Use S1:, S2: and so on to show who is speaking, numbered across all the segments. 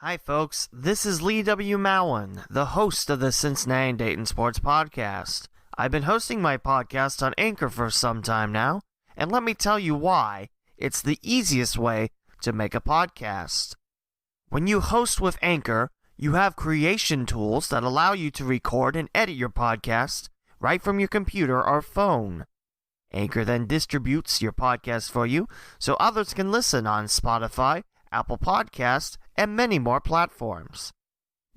S1: Hi, folks. This is Lee W. Mowen, the host of the Cincinnati and Dayton Sports Podcast. I've been hosting my podcast on Anchor for some time now, and let me tell you why it's the easiest way to make a podcast. When you host with Anchor, you have creation tools that allow you to record and edit your podcast right from your computer or phone. Anchor then distributes your podcast for you so others can listen on Spotify, Apple Podcasts, and many more platforms.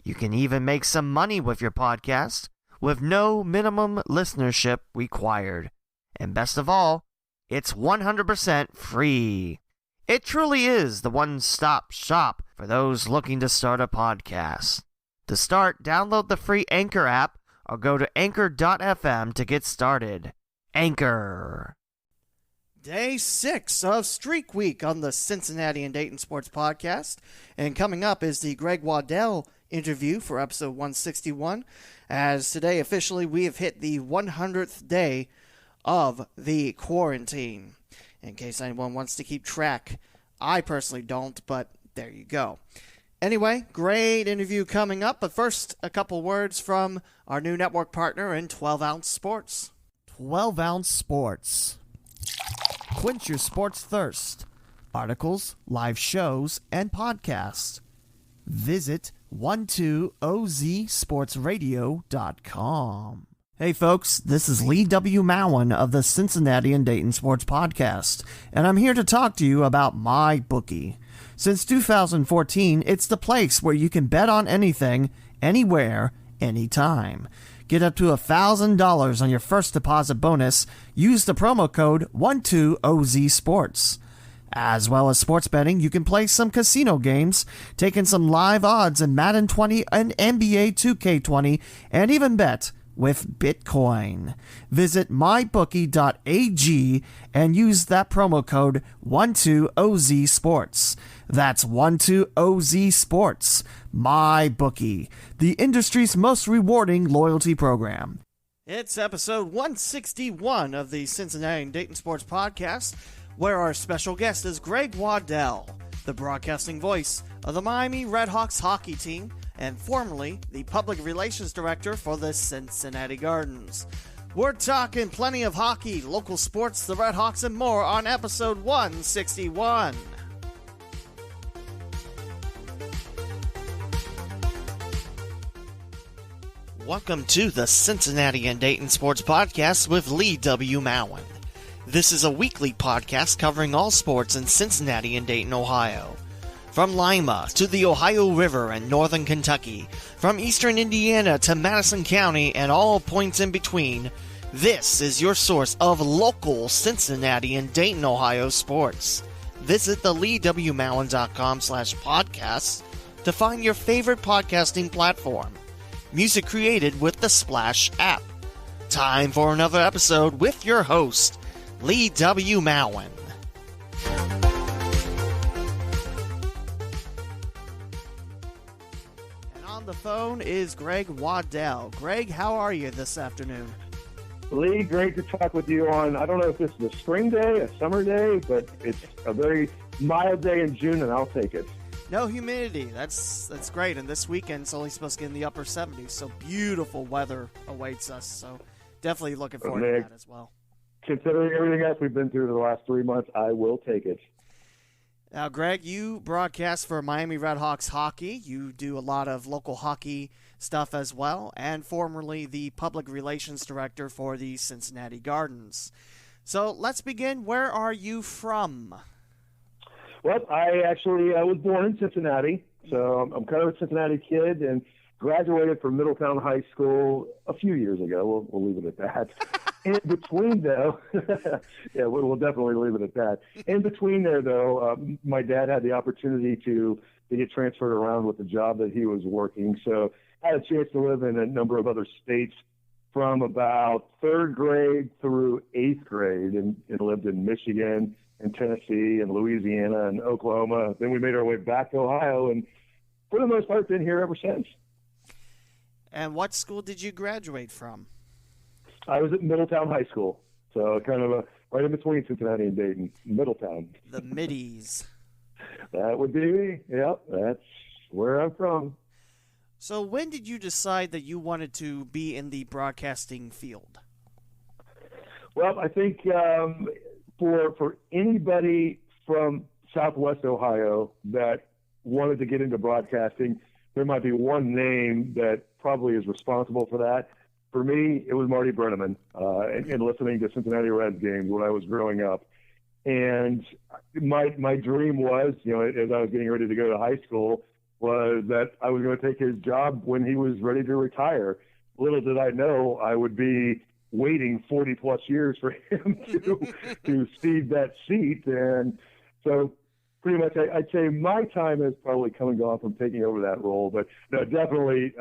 S1: You can even make some money with your podcast with no minimum listenership required. And best of all, it's 100% free. It truly is the one-stop shop for those looking to start a podcast. To start, download the free Anchor app or go to anchor.fm to get started. Anchor.
S2: Day 6 of Streak Week on the Cincinnati and Dayton Sports Podcast. And coming up is the Greg Waddell interview for episode 161, as today officially we have hit the 100th day of the quarantine. In case anyone wants to keep track, I personally don't, but there you go. Anyway, great interview coming up, but first a couple words from our new network partner in 12 Ounce Sports.
S3: 12 Ounce Sports. Quench your sports thirst. Articles, live shows, and podcasts. Visit 12ozsportsradio.com. Hey folks, this is Lee W. Mowen of the Cincinnati and Dayton Sports Podcast, and I'm here to talk to you about MyBookie. Since 2014, it's the place where you can bet on anything, anywhere, anytime. Get up to $1,000 on your first deposit bonus. Use the promo code 12OZSports. As well as sports betting, you can play some casino games, take in some live odds in Madden 20 and NBA 2K20, and even bet with Bitcoin. Visit mybookie.ag and use that promo code 12OZSports. That's 12OZSports. MyBookie, the industry's most rewarding loyalty program.
S2: It's episode 161 of the Cincinnati and Dayton Sports Podcast, where our special guest is Greg Waddell, the broadcasting voice of the Miami RedHawks hockey team and formerly the public relations director for the Cincinnati Gardens. We're talking plenty of hockey, local sports, the RedHawks, and more on episode 161.
S1: Welcome to the Cincinnati and Dayton Sports Podcast with Lee W. Mowen. This is a weekly podcast covering all sports in Cincinnati and Dayton, Ohio. From Lima to the Ohio River and northern Kentucky, from eastern Indiana to Madison County and all points in between, this is your source of local Cincinnati and Dayton, Ohio sports. Visit the leewmowen.com/podcasts to find your favorite podcasting platform. Music created with the Splash app. Time for another episode with your host, Lee W. Mowen.
S2: And on the phone is Greg Waddell. Greg, how are you this afternoon?
S4: Lee, great to talk with you on, I don't know if this is a spring day, a summer day, but it's a very mild day in June, and I'll take it.
S2: No humidity. That's great. And this weekend it's only supposed to get in the upper 70s, so beautiful weather awaits us. So definitely looking forward to that as well.
S4: Considering everything else we've been through the last 3 months, I will take it.
S2: Now, Greg, you broadcast for Miami RedHawks hockey. You do a lot of local hockey stuff as well, and formerly the public relations director for the Cincinnati Gardens. So let's begin. Where are you from?
S4: Well, I was born in Cincinnati, so I'm kind of a Cincinnati kid and graduated from Middletown High School a few years ago. We'll leave it at that. In between, though, yeah, we'll definitely leave it at that. In between there, though, my dad had the opportunity to get transferred around with the job that he was working, so I had a chance to live in a number of other states from about third grade through eighth grade, and lived in Michigan and Tennessee and Louisiana and Oklahoma. Then we made our way back to Ohio, and for the most part, been here ever since.
S2: And what school did you graduate from?
S4: I was at Middletown High School, so kind of right in between Cincinnati and Dayton, Middletown.
S2: The Middies.
S4: That would be me. Yep, that's where I'm from.
S2: So when did you decide that you wanted to be in the broadcasting field?
S4: Well, I think for anybody from Southwest Ohio that wanted to get into broadcasting, there might be one name that probably is responsible for that. For me, it was Marty Brenneman, and listening to Cincinnati Reds games when I was growing up. And my dream was, as I was getting ready to go to high school, was that I was going to take his job when he was ready to retire. Little did I know I would be waiting 40 plus years for him to cede that seat. And so pretty much I'd say my time has probably come and gone from taking over that role. But no, definitely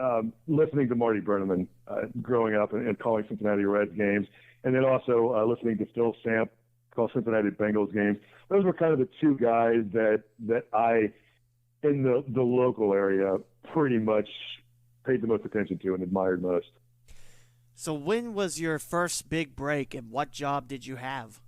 S4: listening to Marty Brenneman growing up and calling Cincinnati Reds games, and then also listening to Phil Samp call Cincinnati Bengals games. Those were kind of the two guys that I, in the local area, pretty much paid the most attention to and admired most.
S2: So when was your first big break, and what job did you have?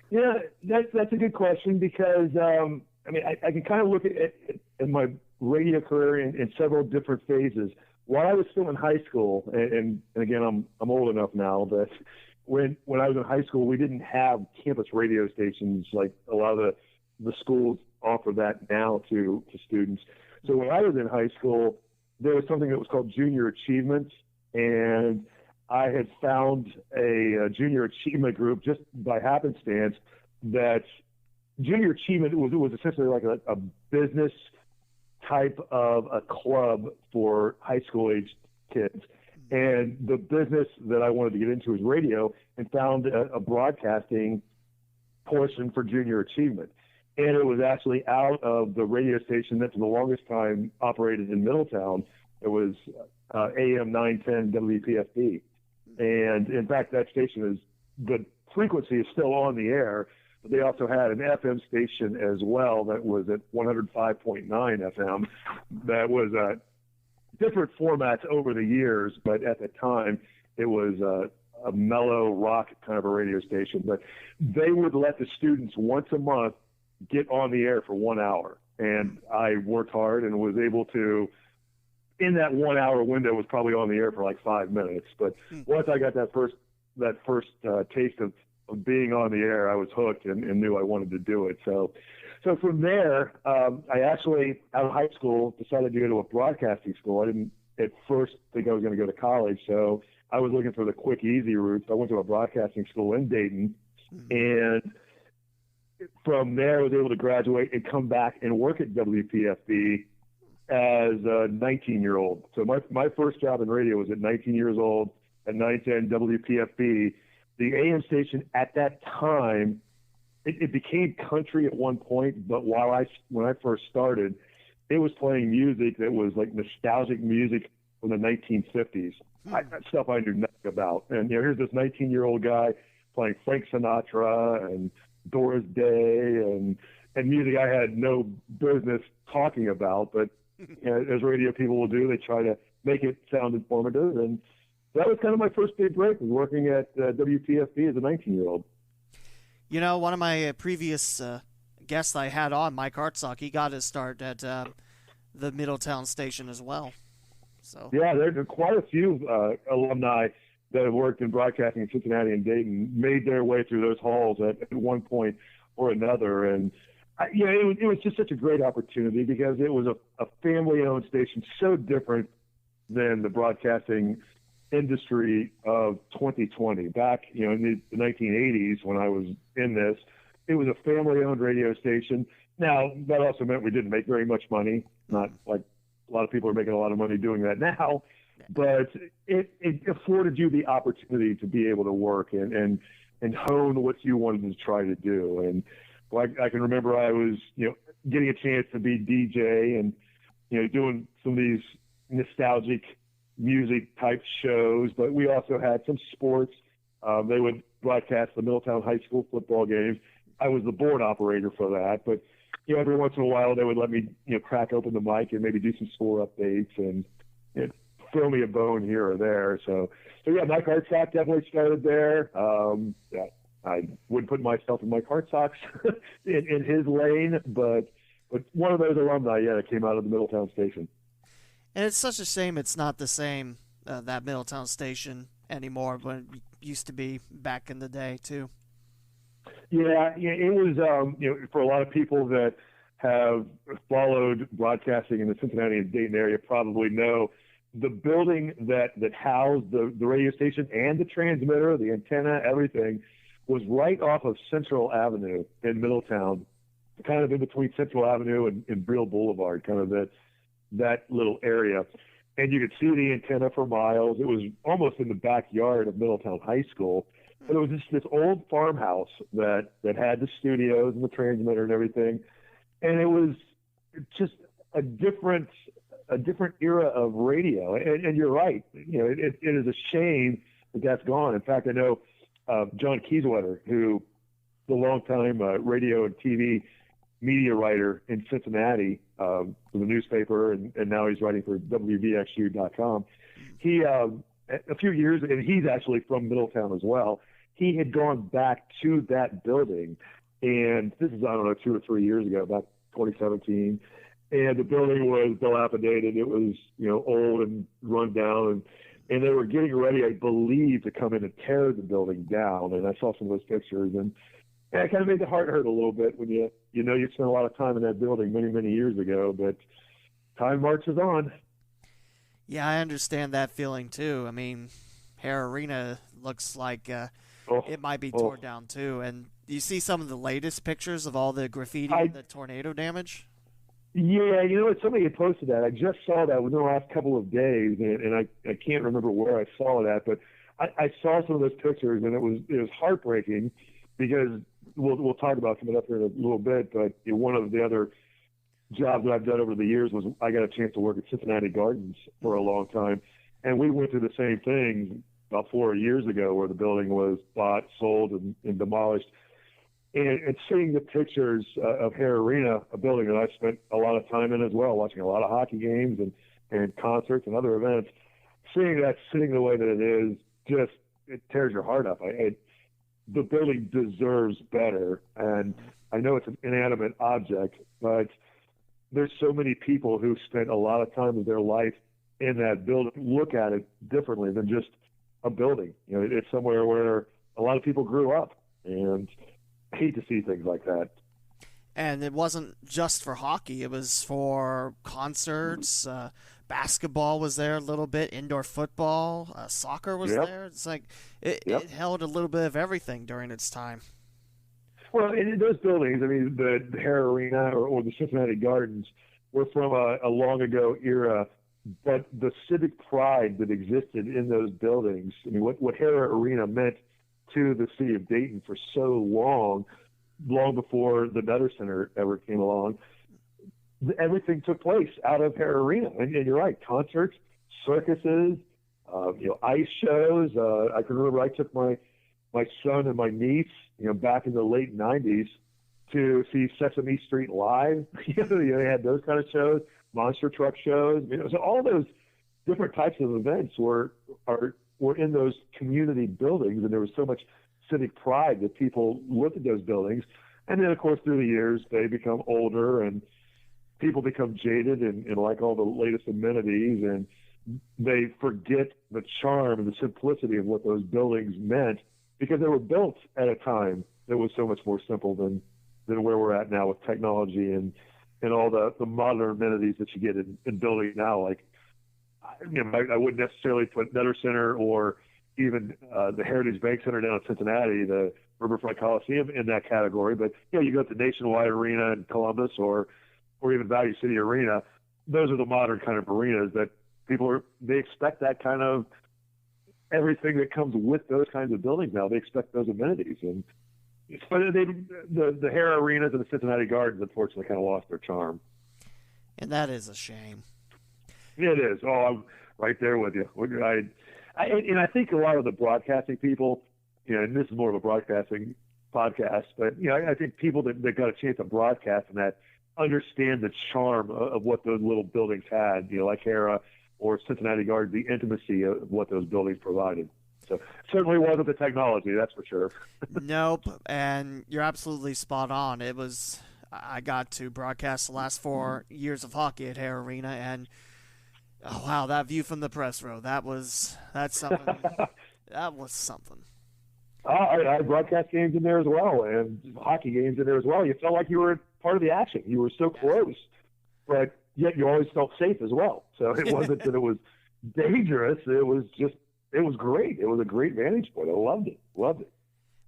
S4: Yeah, that's a good question because, I can kind of look at my radio career in several different phases. While I was still in high school, and again, I'm old enough now, but when I was in high school, we didn't have campus radio stations like a lot of the schools offer that now to students. So when I was in high school, there was something that was called Junior Achievement, and I had found a junior achievement group just by happenstance. That Junior Achievement was essentially like a business type of a club for high school aged kids. And the business that I wanted to get into was radio, and found a broadcasting portion for Junior Achievement. And it was actually out of the radio station that for the longest time operated in Middletown. It was AM 910 WPFB. And in fact, that station the frequency is still on the air, but they also had an FM station as well that was at 105.9 FM. That was different formats over the years, but at the time it was a mellow rock kind of a radio station. But they would let the students once a month get on the air for 1 hour. And I worked hard and was able to, in that 1 hour window, was probably on the air for like 5 minutes. But once I got that first taste of being on the air, I was hooked and knew I wanted to do it. So from there, I actually, out of high school, decided to go to a broadcasting school. I didn't at first think I was going to go to college, so I was looking for the quick, easy route. So I went to a broadcasting school in Dayton, and from there I was able to graduate and come back and work at WPFB as a 19-year-old. So my first job in radio was at 19 years old at 910 WPFB. The AM station at that time, it became country at one point, but when I first started, it was playing music that was like nostalgic music from the 1950s. Stuff I knew nothing about. And here's this 19-year-old guy playing Frank Sinatra and Doris Day and music I had no business talking about, but as radio people will do, they try to make it sound informative. And that was kind of my first big break, was working at WPFB as a 19-year-old.
S2: One of my previous guests I had on, Mike Hartsock, he got his start at the Middletown station as well. So
S4: yeah, there are quite a few alumni that have worked in broadcasting in Cincinnati and Dayton, made their way through those halls at one point or another. And it was just such a great opportunity because it was a family-owned station, so different than the broadcasting industry of 2020. Back, in the 1980s when I was in this, it was a family-owned radio station. Now, that also meant we didn't make very much money, not like a lot of people are making a lot of money doing that now, but it afforded you the opportunity to be able to work and hone what you wanted to try to do. And I can remember I was, getting a chance to be DJ and, doing some of these nostalgic music type shows, but we also had some sports. They would broadcast the Middletown High School football games. I was the board operator for that, but every once in a while they would let me crack open the mic and maybe do some score updates and throw me a bone here or there. So yeah, Mike Hartsock definitely started there. I wouldn't put myself in Mike Hartsock's in his lane, but but one of those alumni, that came out of the Middletown station.
S2: And it's such a shame it's not the same, that Middletown station anymore, but it used to be back in the day, too.
S4: Yeah, it was, for a lot of people that have followed broadcasting in the Cincinnati and Dayton area probably know the building that housed the radio station and the transmitter, the antenna, everything was right off of Central Avenue in Middletown, kind of in between Central Avenue and Brill Boulevard, kind of that little area. And you could see the antenna for miles. It was almost in the backyard of Middletown High School. But it was just this old farmhouse that had the studios and the transmitter and everything. And it was just a different era of radio. And you're right. It is a shame that that's gone. In fact, I know John Kieswetter, who the longtime radio and TV media writer in Cincinnati for the newspaper, and now he's writing for WVXU.com. He, a few years, and he's actually from Middletown as well, he had gone back to that building, and this is, 2 or 3 years ago, about 2017, and the building was dilapidated. It was, old and run down, and they were getting ready, I believe, to come in and tear the building down, and I saw some of those pictures, and it kind of made the heart hurt a little bit when you spent a lot of time in that building many, many years ago, but time marches on.
S2: Yeah, I understand that feeling, too. I mean, Hare Arena looks like it might be torn down, too. And you see some of the latest pictures of all the graffiti and the tornado damage?
S4: Yeah, somebody had posted that. I just saw that within the last couple of days, and I can't remember where I saw that, but I saw some of those pictures, and it was heartbreaking because we'll talk about coming up here in a little bit, but one of the other jobs that I've done over the years was I got a chance to work at Cincinnati Gardens for a long time, and we went through the same thing about 4 years ago where the building was bought, sold, and demolished. And seeing the pictures of Hare Arena, a building that I spent a lot of time in as well, watching a lot of hockey games and concerts and other events, seeing that sitting the way that it is, it tears your heart up. The building deserves better, and I know it's an inanimate object, but there's so many people who spent a lot of time of their life in that building look at it differently than just a building. It's somewhere where a lot of people grew up, and I hate to see things like that.
S2: And it wasn't just for hockey. It was for concerts. Basketball was there a little bit. Indoor football. Soccer was there. It's like it held a little bit of everything during its time.
S4: Well, in those buildings, I mean, the Hare Arena or the Cincinnati Gardens were from a long ago era, but the civic pride that existed in those buildings, I mean, what Hare Arena meant to the city of Dayton for so long before the Nutter Center ever came along, everything took place out of Hare Arena. And you're right, concerts, circuses, ice shows. I can remember I took my son and my niece, back in the late 90s to see Sesame Street live. They had those kind of shows, monster truck shows. So all those different types of events were in those community buildings, and there was so much civic pride that people looked at those buildings. And then, of course, through the years, they become older and people become jaded and like all the latest amenities, and they forget the charm and the simplicity of what those buildings meant because they were built at a time that was so much more simple than where we're at now with technology and all the modern amenities that you get in buildings now. Like, I wouldn't necessarily put Nutter Center or even the Heritage Bank Center down in Cincinnati, the Riverfront Coliseum, in that category. But you go to Nationwide Arena in Columbus or even Value City Arena. Those are the modern kind of arenas that they expect that kind of everything that comes with those kinds of buildings now. They expect those amenities, but the Hare Arenas and the Cincinnati Gardens unfortunately kind of lost their charm.
S2: And that is a shame.
S4: It is. Oh, I'm right there with you. I think a lot of the broadcasting people, and this is more of a broadcasting podcast, but I think people that got a chance to broadcast and that understand the charm of what those little buildings had, like Hera or Cincinnati Gardens, the intimacy of what those buildings provided. So certainly wasn't the technology, that's for sure.
S2: Nope, and you're absolutely spot on. It was, I got to broadcast the last 4 years of hockey at Hare Arena, and oh, wow, that view from the press row, that's something. That was something.
S4: I broadcast games in there as well, and hockey games in there as well. You felt like you were part of the action. You were so close, but yet you always felt safe as well. So it wasn't that it was dangerous. It was great. It was a great vantage point. I loved it.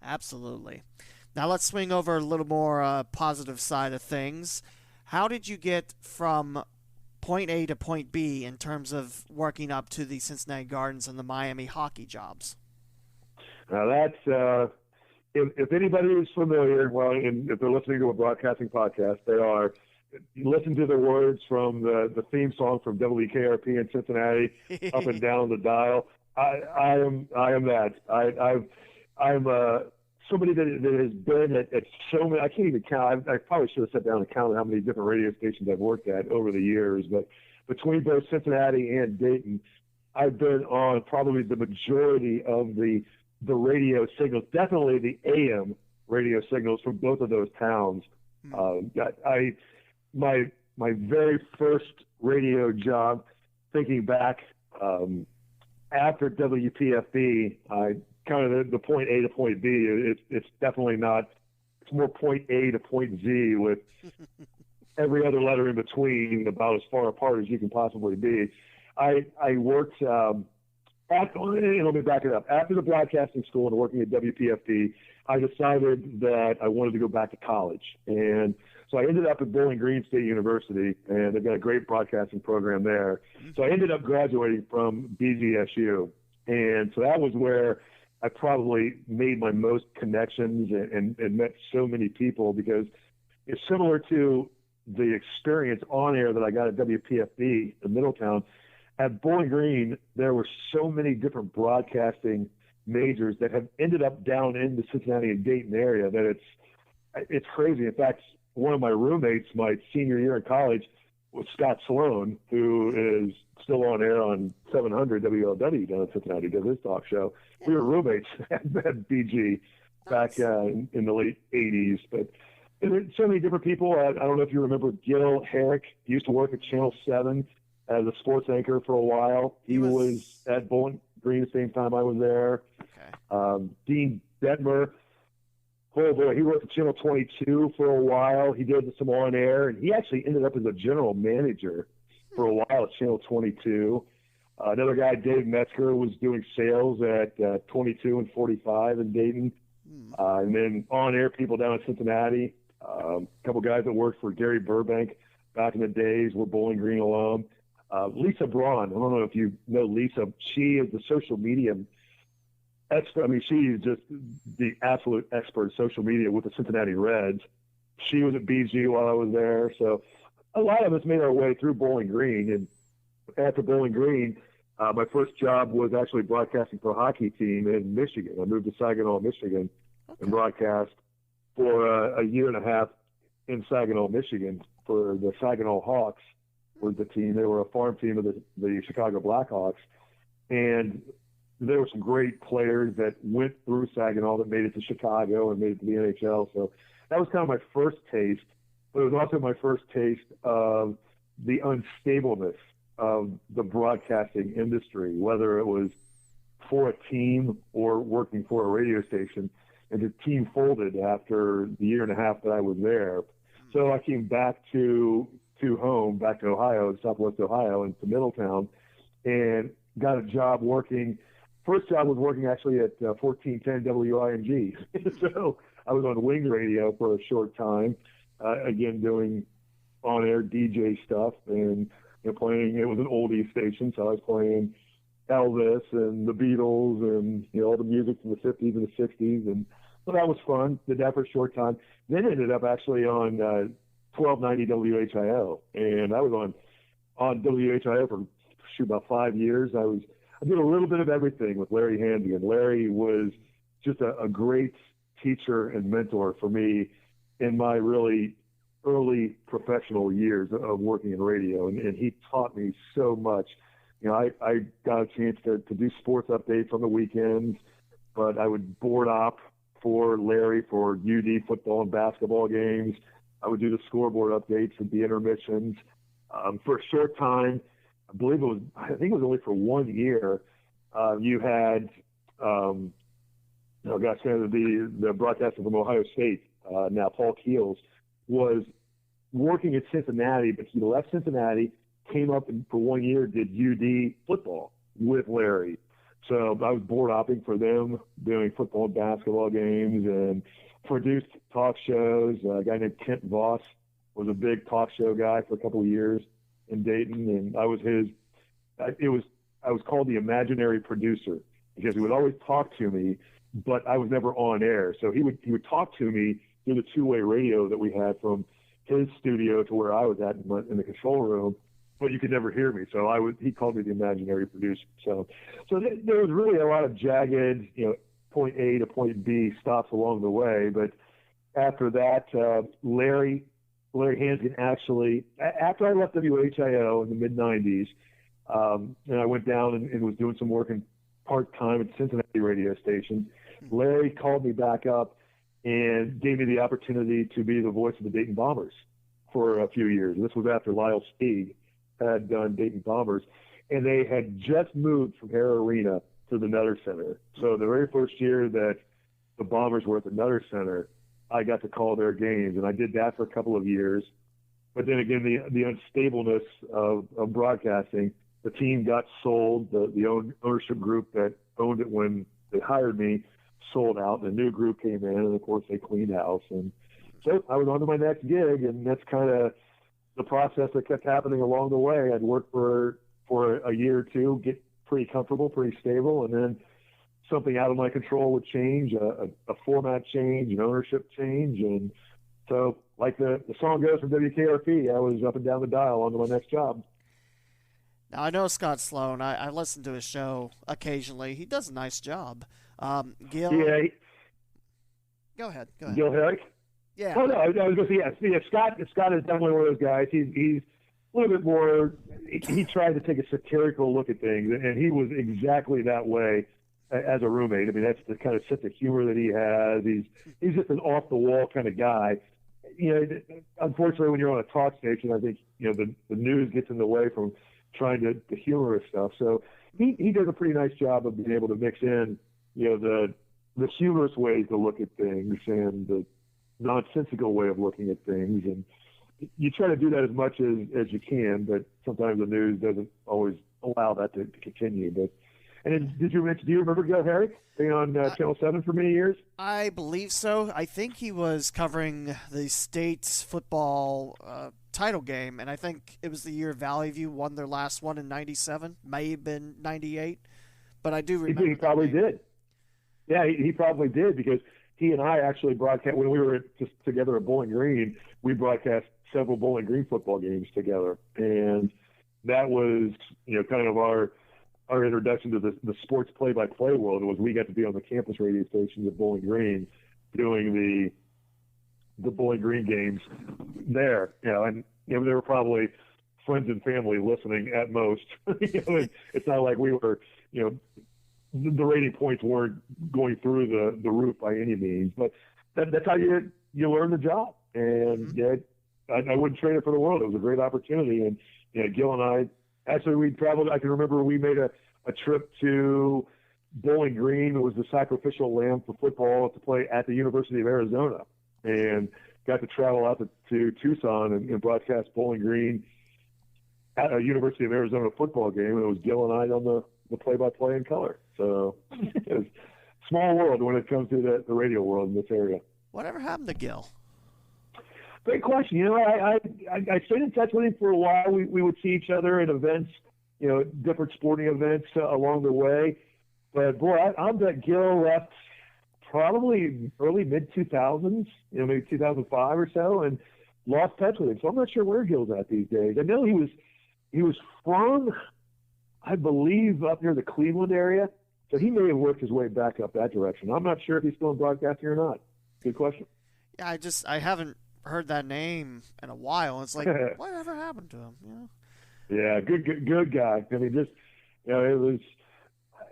S2: Absolutely. Now let's swing over a little more positive side of things. How did you get from point A to point B in terms of working up to the Cincinnati Gardens and the Miami hockey jobs?
S4: Now that's if anybody is familiar, well, and if they're listening to a broadcasting podcast, they are. You listen to the words from the theme song from WKRP in Cincinnati, up and down the dial. I am that. I'm somebody that has been at so many. I can't even count. I probably should have sat down and counted how many different radio stations I've worked at over the years. But between both Cincinnati and Dayton, I've been on probably the majority of the radio signals. Definitely the AM radio signals from both of those towns. My very first radio job, thinking back after WPFB, I kind of the point A to point B. It's definitely not. It's more point A to point Z with every other letter in between, about as far apart as you can possibly be. I worked let me back it up. After the broadcasting school and working at WPFB, I decided that I wanted to go back to college, and so I ended up at Bowling Green State University, and they've got a great broadcasting program there. So I ended up graduating from BGSU, and so that was where I probably made my most connections and met so many people, because it's similar to the experience on air that I got at WPFB in Middletown. At Bowling Green, there were so many different broadcasting majors that have ended up down in the Cincinnati and Dayton area that it's crazy. In fact, one of my roommates, my senior year in college, was Scott Sloan, who is still on air on 700 WLW down in Cincinnati, does his talk show. We were roommates at BG back in the late 80s. But there were so many different people. I don't know if you remember Gil Herrick. He used to work at Channel 7 as a sports anchor for a while. He was at Bowling Green the same time I was there. Okay. Dean Detmer. Oh boy, he worked at Channel 22 for a while. He did some on air, and he actually ended up as a general manager for a while at Channel 22. Another guy, Dave Metzger, was doing sales at 22 and 45 in Dayton. And then on air people down in Cincinnati. A couple guys that worked for Gary Burbank back in the days were Bowling Green alum. Lisa Braun, I don't know if you know Lisa. She is the social media expert. I mean, she is just the absolute expert in social media with the Cincinnati Reds. She was at BG while I was there. So a lot of us made our way through Bowling Green. And after Bowling Green, my first job was actually broadcasting for a hockey team in Michigan. I moved to Saginaw, Michigan, and broadcast for a year and a half in Saginaw, Michigan for the Saginaw Hawks was the team. They were a farm team of the Chicago Blackhawks. And there were some great players that went through Saginaw that made it to Chicago and made it to the NHL. So that was kind of my first taste, but it was also my first taste of the unstableness of the broadcasting industry, whether it was for a team or working for a radio station. And the team folded after the year and a half that I was there. So I came back to home, back to Ohio, Southwest Ohio, and to Middletown, and got a job working. First job was working actually at 1410 WING. So I was on Wing Radio for a short time, again doing on-air DJ stuff and playing. It was an oldie station, so I was playing Elvis and the Beatles and all the music from the 50s and the 60s, and so that was fun. Did that for a short time. Then ended up actually on 1290 WHIO, and I was on WHIO for about 5 years. I did a little bit of everything with Larry Handigan. Larry was just a great teacher and mentor for me in my really early professional years of working in radio, and he taught me so much. I got a chance to do sports updates on the weekends, but I would board op for Larry for UD football and basketball games. I would do the scoreboard updates and the intermissions. For a short time, I think it was only for 1 year, you had, the broadcaster from Ohio State, now Paul Keels, was working at Cincinnati, but he left Cincinnati, came up and for 1 year did UD football with Larry. So I was board hopping for them, doing football and basketball games, and produced talk shows. A guy named Kent Voss was a big talk show guy for a couple of years in Dayton, and I was called the imaginary producer because he would always talk to me, but I was never on air. So he would talk to me through the two-way radio that we had from his studio to where I was at in the control room, but you could never hear me. So he called me the imaginary producer. So there was really a lot of jagged, point A to point B stops along the way. But after that, Larry Hanskin actually, after I left WHIO in the mid-90s, and I went down and was doing some work in part-time at Cincinnati radio station, Larry called me back up and gave me the opportunity to be the voice of the Dayton Bombers for a few years. This was after Lyle Steig had done Dayton Bombers, and they had just moved from Hare Arena to the Nutter Center. So the very first year that the Bombers were at the Nutter Center, I got to call their games, and I did that for a couple of years. But then again, the unstableness of broadcasting, the team got sold. The ownership group that owned it when they hired me sold out, and a new group came in, and of course they cleaned house. And so I was on to my next gig, and that's kind of the process that kept happening along the way. I'd work for a year or two, get pretty comfortable, pretty stable, and then something out of my control would change, a format change, an ownership change. And so like the song goes from WKRP, I was up and down the dial on to my next job.
S2: Now, I know Scott Sloan. I listen to his show occasionally. He does a nice job. Gil?
S4: Yeah.
S2: Go ahead.
S4: Gil Herrick?
S2: Yeah.
S4: Oh, no, I was going to say, yeah, Scott is definitely one of those guys. He's a little bit more, he tried to take a satirical look at things, and he was exactly that way as a roommate. I mean, that's the kind of sense of humor that he has. He's just an off-the-wall kind of guy. Unfortunately, when you're on a talk station, I think, the news gets in the way from trying to humorous stuff. So he does a pretty nice job of being able to mix in, the humorous ways to look at things and the nonsensical way of looking at things. And you try to do that as much as you can, but sometimes the news doesn't always allow that to continue. But and then do you remember Gil Herrick being on Channel 7 for many years?
S2: I believe so. I think he was covering the state's football title game, and I think it was the year Valley View won their last one in '97. May have been '98, but I do remember.
S4: He probably did. Yeah, he probably did, because he and I actually broadcast, when we were just together at Bowling Green, we broadcast several Bowling Green football games together. And that was, kind of our introduction to the sports play-by-play world. Was we got to be on the campus radio stations at Bowling Green doing the Bowling Green games there. And there were probably friends and family listening at most. It's not like we were, the rating points weren't going through the roof by any means, but that's how you learn the job. And I wouldn't trade it for the world. It was a great opportunity. And Gil and I, actually, we traveled. I can remember we made a trip to Bowling Green. It was the sacrificial lamb for football to play at the University of Arizona, and got to travel out to Tucson and broadcast Bowling Green at a University of Arizona football game. And it was Gil and I on the play-by-play in color. So it was a small world when it comes to the radio world in this area.
S2: Whatever happened to Gil?
S4: Great question. I stayed in touch with him for a while. We would see each other at events, different sporting events along the way. But boy, I bet Gil left probably early mid-2000s, maybe 2005 or so, and lost touch with him. So I'm not sure where Gil's at these days. I know he was from, I believe, up near the Cleveland area. So he may have worked his way back up that direction. I'm not sure if he's still in broadcasting or not. Good question.
S2: Yeah, I haven't heard that name in a while. It's like, whatever happened to him?
S4: Yeah, good guy. I mean, just it was.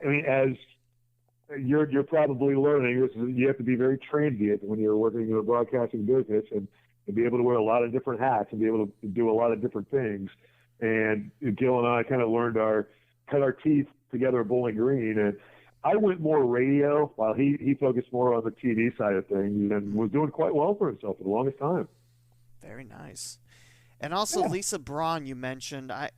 S4: I mean, as you're probably learning, you have to be very transient when you're working in a broadcasting business, and and be able to wear a lot of different hats and be able to do a lot of different things. And Gil and I kind of learned cut our teeth together at Bowling Green. And I went more radio while he focused more on the TV side of things and was doing quite well for himself for the longest time.
S2: Very nice. And also Lisa Braun, you mentioned. I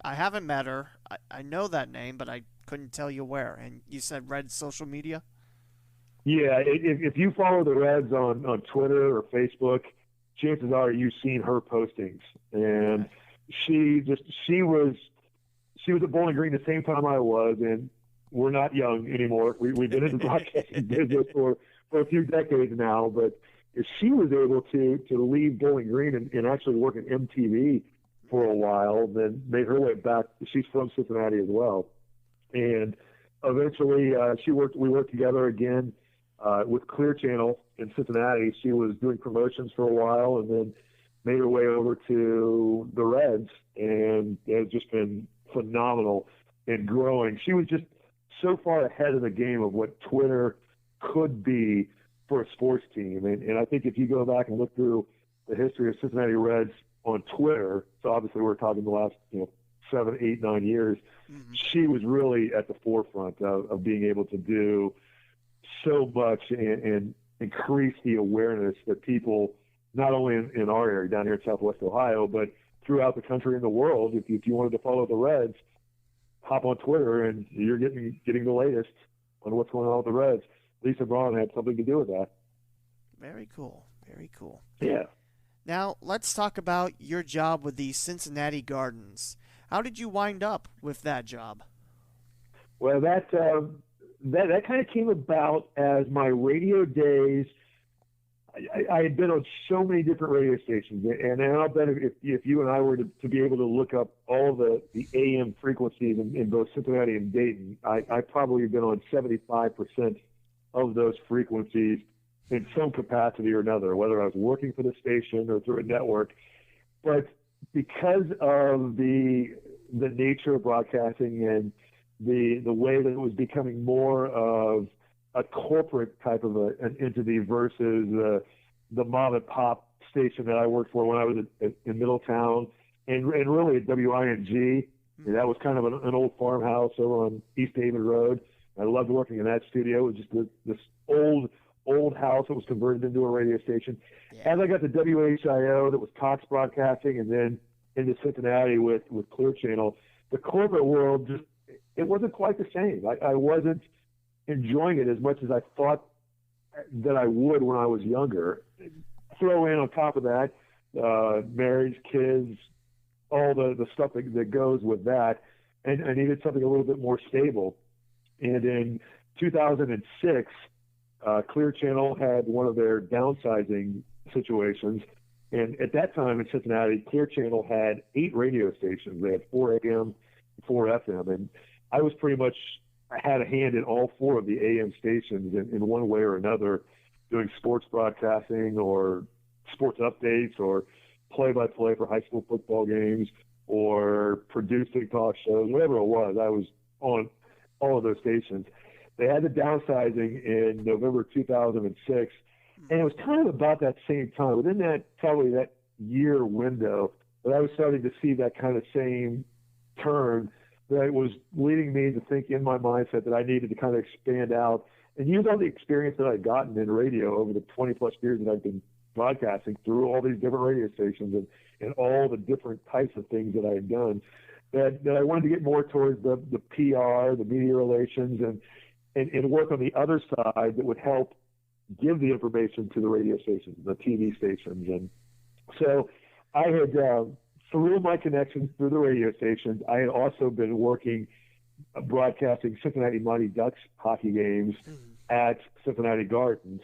S2: haven't met her. I know that name, but I couldn't tell you where. And you said Red social media?
S4: Yeah, if you follow the Reds on Twitter or Facebook, chances are you've seen her postings. And she was at Bowling Green the same time I was, and we're not young anymore. We've been in the broadcasting business for a few decades now, but she was able to leave Bowling Green and actually work at MTV for a while, then made her way back. She's from Cincinnati as well. And eventually we worked together again with Clear Channel in Cincinnati. She was doing promotions for a while and then made her way over to the Reds, and it's just been phenomenal and growing. She was just so far ahead of the game of what Twitter could be for a sports team. And I think if you go back and look through the history of Cincinnati Reds on Twitter, so obviously we're talking the last 7, 8, 9 years, she was really at the forefront of being able to do so much and increase the awareness that people, not only in our area down here in Southwest Ohio, but throughout the country and the world, if you wanted to follow the Reds, hop on Twitter and you're getting the latest on what's going on with the Reds. Lisa Braun had something to do with that.
S2: Very cool. Very cool.
S4: Yeah.
S2: Now, let's talk about your job with the Cincinnati Gardens. How did you wind up with that job?
S4: That kind of came about as my radio days. I had been on so many different radio stations, and I'll bet if you and I were to be able to look up all the AM frequencies in both Cincinnati and Dayton, I probably have been on 75% of those frequencies in some capacity or another, whether I was working for the station or through a network. But because of the nature of broadcasting and the way that it was becoming more of a corporate type of an entity versus the mom and pop station that I worked for when I was in Middletown and really at WING. That was kind of an old farmhouse over on East David Road. I loved working in that studio. It was just this old house that was converted into a radio station. Yeah. As I got to WHIO, that was Cox Broadcasting, and then into Cincinnati with Clear Channel, the corporate world it wasn't quite the same. I wasn't enjoying it as much as I thought that I would when I was younger. Throw in on top of that, marriage, kids, all the stuff that goes with that, and I needed something a little bit more stable. And in 2006, Clear Channel had one of their downsizing situations. And at that time in Cincinnati, Clear Channel had 8 radio stations. They had 4 AM, 4 FM. And I was I had a hand in all 4 of the AM stations in one way or another, doing sports broadcasting or sports updates or play-by-play for high school football games or producing talk shows, whatever it was. I was on all of those stations. They had the downsizing in November 2006, and it was kind of about that same time, within that year window, that I was starting to see that kind of same turn that was leading me to think in my mindset that I needed to kind of expand out and use all the experience that I'd gotten in radio over the 20-plus years that I've been broadcasting through all these different radio stations and all the different types of things that I had done, that I wanted to get more towards the PR, the media relations, and work on the other side that would help give the information to the radio stations, the TV stations. And so I had, through my connections through the radio stations, I had also been working, broadcasting Cincinnati Mighty Ducks hockey games at Cincinnati Gardens,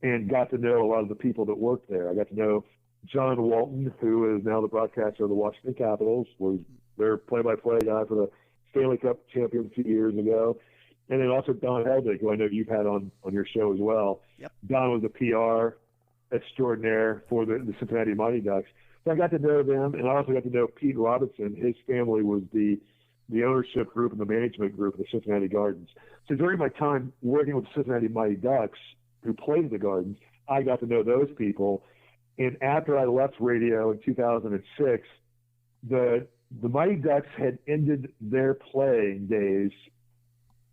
S4: and got to know a lot of the people that worked there. I got to know John Walton, who is now the broadcaster of the Washington Capitals, was their play-by-play guy for the Stanley Cup champion a few years ago. And then also Don Helbig, who I know you've had on your show as well. Yep. Don was a PR extraordinaire for the Cincinnati Mighty Ducks. So I got to know them, and I also got to know Pete Robinson. His family was the ownership group and the management group of the Cincinnati Gardens. So during my time working with the Cincinnati Mighty Ducks, who played at the Gardens, I got to know those people. And after I left radio in 2006, the Mighty Ducks had ended their playing days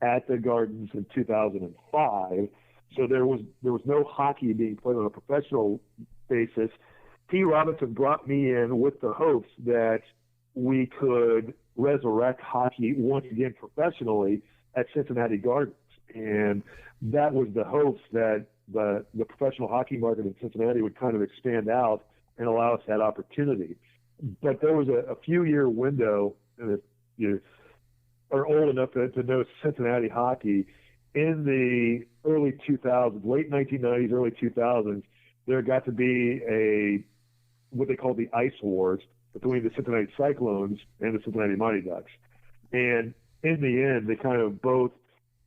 S4: at the Gardens in 2005. So there was no hockey being played on a professional basis. P. Robinson brought me in with the hopes that we could resurrect hockey once again professionally at Cincinnati Gardens. And that was the hopes that the professional hockey market in Cincinnati would kind of expand out and allow us that opportunity. But there was a few-year window, and if you are old enough to know Cincinnati hockey, in the early 2000s, late 1990s, early 2000s, there got to be what they called the ice wars between the Cincinnati Cyclones and the Cincinnati Mighty Ducks. And in the end, they kind of both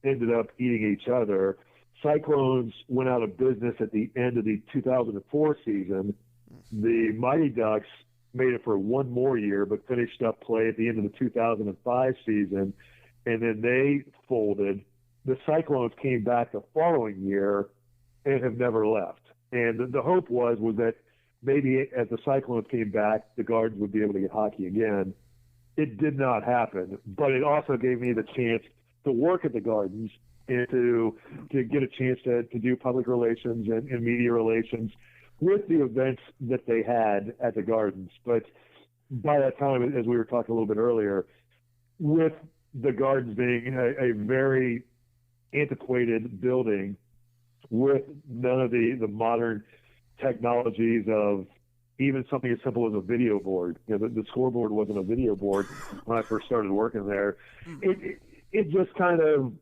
S4: ended up eating each other. Cyclones went out of business at the end of the 2004 season. The Mighty Ducks made it for one more year, but finished up play at the end of the 2005 season, and then they folded. The Cyclones came back the following year and have never left. And the hope was that maybe as the Cyclones came back, the Gardens would be able to get hockey again. It did not happen, but it also gave me the chance to work at the Gardens and to get a chance to do public relations and media relations with the events that they had at the Gardens. But by that time, as we were talking a little bit earlier, with the Gardens being a very antiquated building with none of the modern technologies of even something as simple as a video board. The scoreboard wasn't a video board when I first started working there. It just kind of,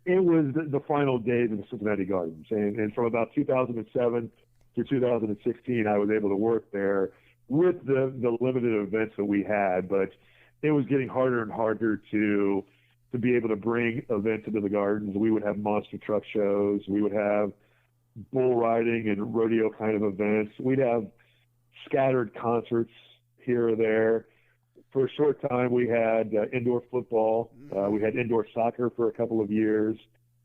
S4: it was the final days of the Cincinnati Gardens. And from about 2007 to 2016, I was able to work there with the limited events that we had, but it was getting harder and harder to be able to bring events into the Gardens. We would have monster truck shows. We would have bull riding and rodeo kind of events. We'd have scattered concerts here or there. For a short time, we had indoor football. We had indoor soccer for a couple of years.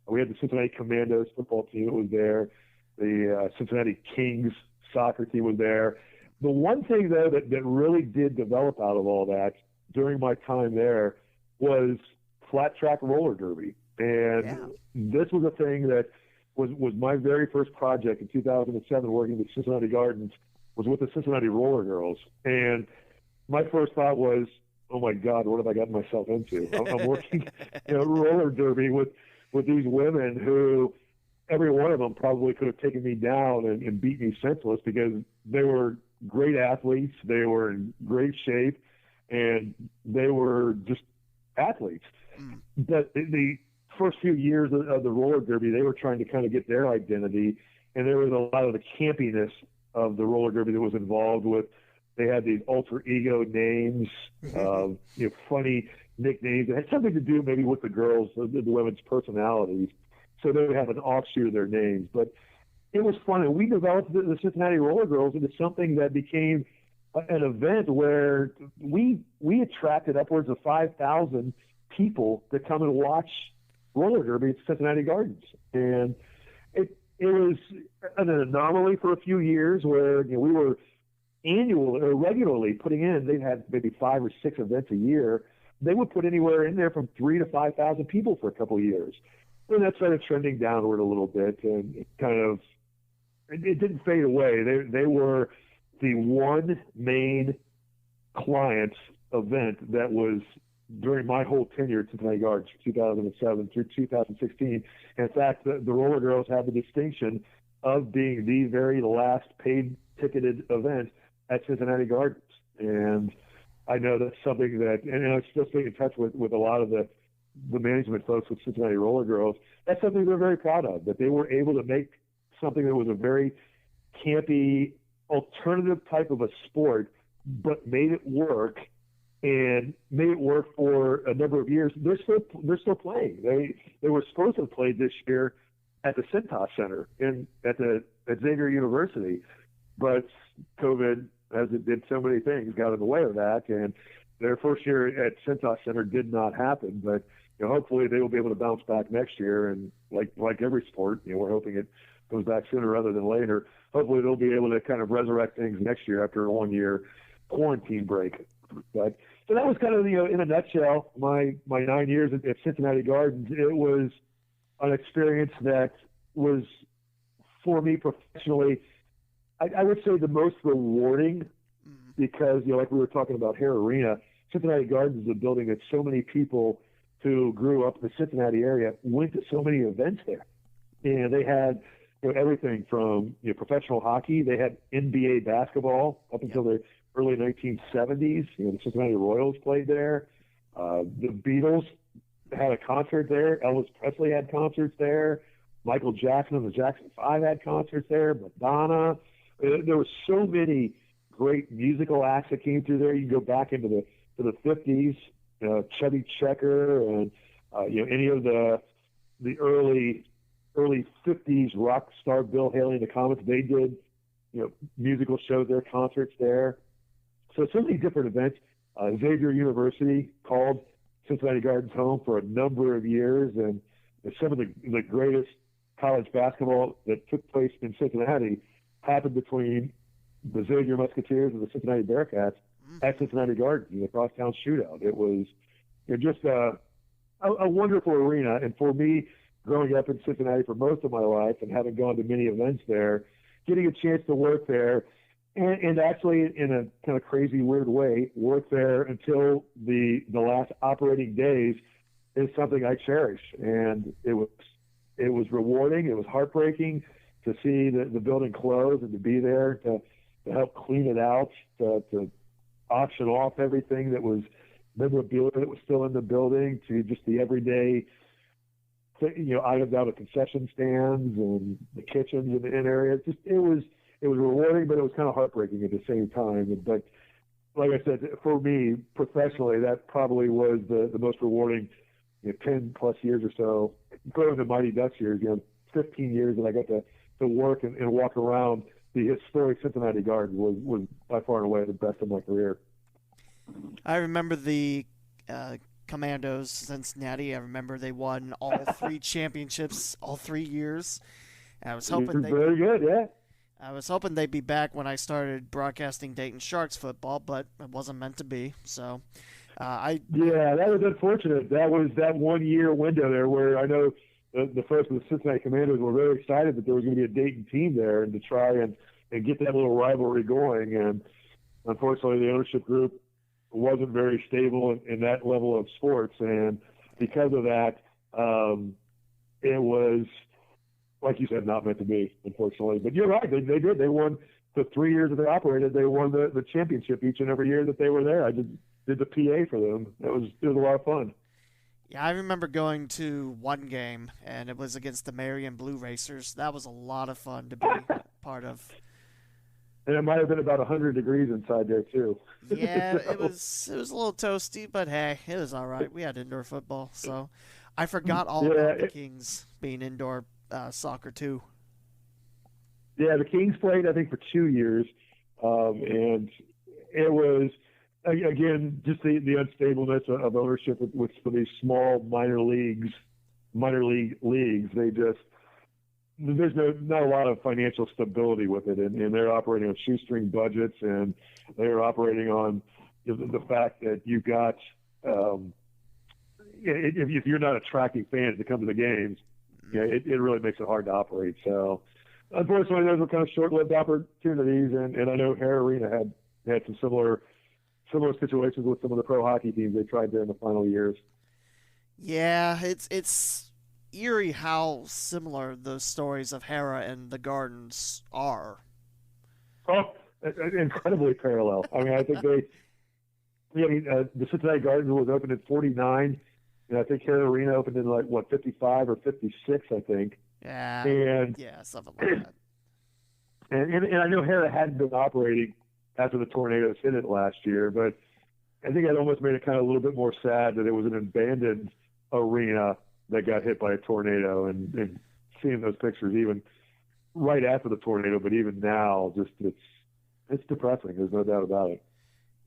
S4: We had the Cincinnati Commandos football team that was there. The Cincinnati Kings soccer team was there. The one thing, though, that really did develop out of all that during my time there was flat track roller derby. And this was a thing that was my very first project in 2007 working with Cincinnati Gardens, was with the Cincinnati Roller Girls. And my first thought was, oh my God, what have I gotten myself into? I'm working roller derby with these women who every one of them probably could have taken me down and beat me senseless, because they were great athletes, they were in great shape, and they were just athletes. But the first few years of the roller derby, they were trying to kind of get their identity, and there was a lot of the campiness of the roller derby that was involved with. They had these alter ego names, funny nicknames. It had something to do maybe with the girls, the women's personalities. So they would have an offshoot of their names. But it was fun. And we developed the Cincinnati Roller Girls into something that became an event where we attracted upwards of 5,000 people to come and watch roller derby at Cincinnati Gardens. And it was an anomaly for a few years where we were regularly putting in. They had maybe 5 or 6 events a year. They would put anywhere in there from 3,000 to 5,000 people for a couple of years. And that started trending downward a little bit, and it didn't fade away. They were the one main client event that was during my whole tenure at Cincinnati Gardens, 2007 through 2016. In fact, the Roller Girls had the distinction of being the very last paid ticketed event at Cincinnati Gardens. And I know that's something that, and I'm still staying in touch with a lot of the management folks with Cincinnati Roller Girls. That's something they're very proud of, that they were able to make something that was a very campy, alternative type of a sport, but made it work, and made it work for a number of years. They're still playing. They were supposed to have played this year at the Cintas Center at Xavier University, but COVID, as it did so many things, got in the way of that, and their first year at Cintas Center did not happen. But hopefully they will be able to bounce back next year, and like every sport, we're hoping it goes back sooner rather than later. hopefully they'll be able to kind of resurrect things next year after a 1-year quarantine break. But so that was kind of, in a nutshell, my 9 years at Cincinnati Gardens. It was an experience that was, for me professionally, I would say the most rewarding, because, like we were talking about Hare Arena, Cincinnati Gardens is a building that so many people who grew up in the Cincinnati area went to so many events there. And they had everything from professional hockey. They had NBA basketball up until the early 1970s. The Cincinnati Royals played there. The Beatles had a concert there. Elvis Presley had concerts there. Michael Jackson and the Jackson 5 had concerts there. Madonna. There were so many great musical acts that came through there. You can go back into the 50s, Chubby Checker, and any of the early 50s rock star Bill Haley and the Comets. They did musical shows there, concerts there. So many different events. Xavier University called Cincinnati Gardens home for a number of years, and some of the greatest college basketball that took place in Cincinnati happened between the Xavier Musketeers and the Cincinnati Bearcats at Cincinnati Gardens, the crosstown shootout. It was just a wonderful arena. And for me, growing up in Cincinnati for most of my life and having gone to many events there, getting a chance to work there, and actually in a kind of crazy, weird way, work there until the last operating days is something I cherish. And it was rewarding. It was heartbreaking to see the building close and to be there to help clean it out, to auction off everything that was memorabilia that was still in the building, to just the everyday items out of concession stands and the kitchens and the in areas. It was rewarding, but it was kind of heartbreaking at the same time. But like I said, for me professionally, that probably was the most rewarding 10 plus years or so, including the Mighty Ducks years, 15 years that I got to work and walk around the historic Cincinnati Gardens was by far and away the best of my career.
S2: I remember the Commandos, Cincinnati. I remember they won all 3 championships all 3 years. And I was hoping
S4: very good, yeah.
S2: I was hoping they'd be back when I started broadcasting Dayton Sharks football, but it wasn't meant to be. So, that was unfortunate. That was that 1 year window there where I know the folks of the Cincinnati Commandos were very excited that there was going to be a Dayton team there and to try and get that little rivalry going. And unfortunately, the ownership group wasn't very stable in that level of sports. And because of that, it was, like you said, not meant to be, unfortunately. But you're right. They did. They won the 3 years that they operated. They won the championship each and every year that they were there. I did the PA for them. It was a lot of fun. Yeah, I remember going to one game, and it was against the Marion Blue Racers. That was a lot of fun to be part of.
S4: And it might have been about 100 degrees inside there, too.
S2: Yeah, it was a little toasty, but hey, it was all right. We had indoor football, so I forgot all about the Kings being indoor soccer, too.
S4: Yeah, the Kings played, I think, for 2 years, and it was, again, just the unstableness of ownership with some of these small minor league leagues. There's not a lot of financial stability with it, and they're operating on shoestring budgets, and they're operating on the fact that you've got if you're not attracting fans to come to the games, it really makes it hard to operate. So unfortunately, those were kind of short-lived opportunities, and I know Hare Arena had some similar situations with some of the pro hockey teams they tried there in the final years.
S2: Yeah, it's eerie how similar those stories of Hera and the Gardens are.
S4: Oh, incredibly parallel. I mean, I think the Cincinnati Gardens was opened in 49, and I think Hare Arena opened in 55 or 56, I think.
S2: Yeah, something like that.
S4: And I know Hera hadn't been operating after the tornadoes hit it last year, but I think it almost made it kind of a little bit more sad that it was an abandoned arena that got hit by a tornado, and seeing those pictures even right after the tornado, but even now, just it's depressing. There's no doubt about it.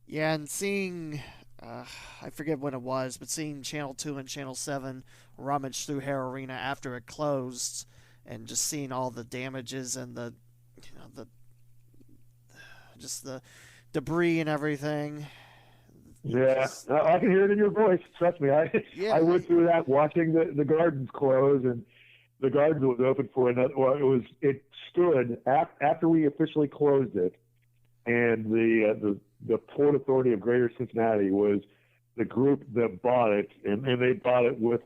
S2: Yeah, and seeing, I forget when it was, but seeing Channel 2 and Channel 7 rummage through Hare Arena after it closed, and just seeing all the damages and the the debris and everything.
S4: Yeah, I can hear it in your voice. Trust me. I went through that watching the Gardens close, and the Gardens was open for another. Well, it stood after we officially closed it, and the Port Authority of Greater Cincinnati was the group that bought it, and they bought it with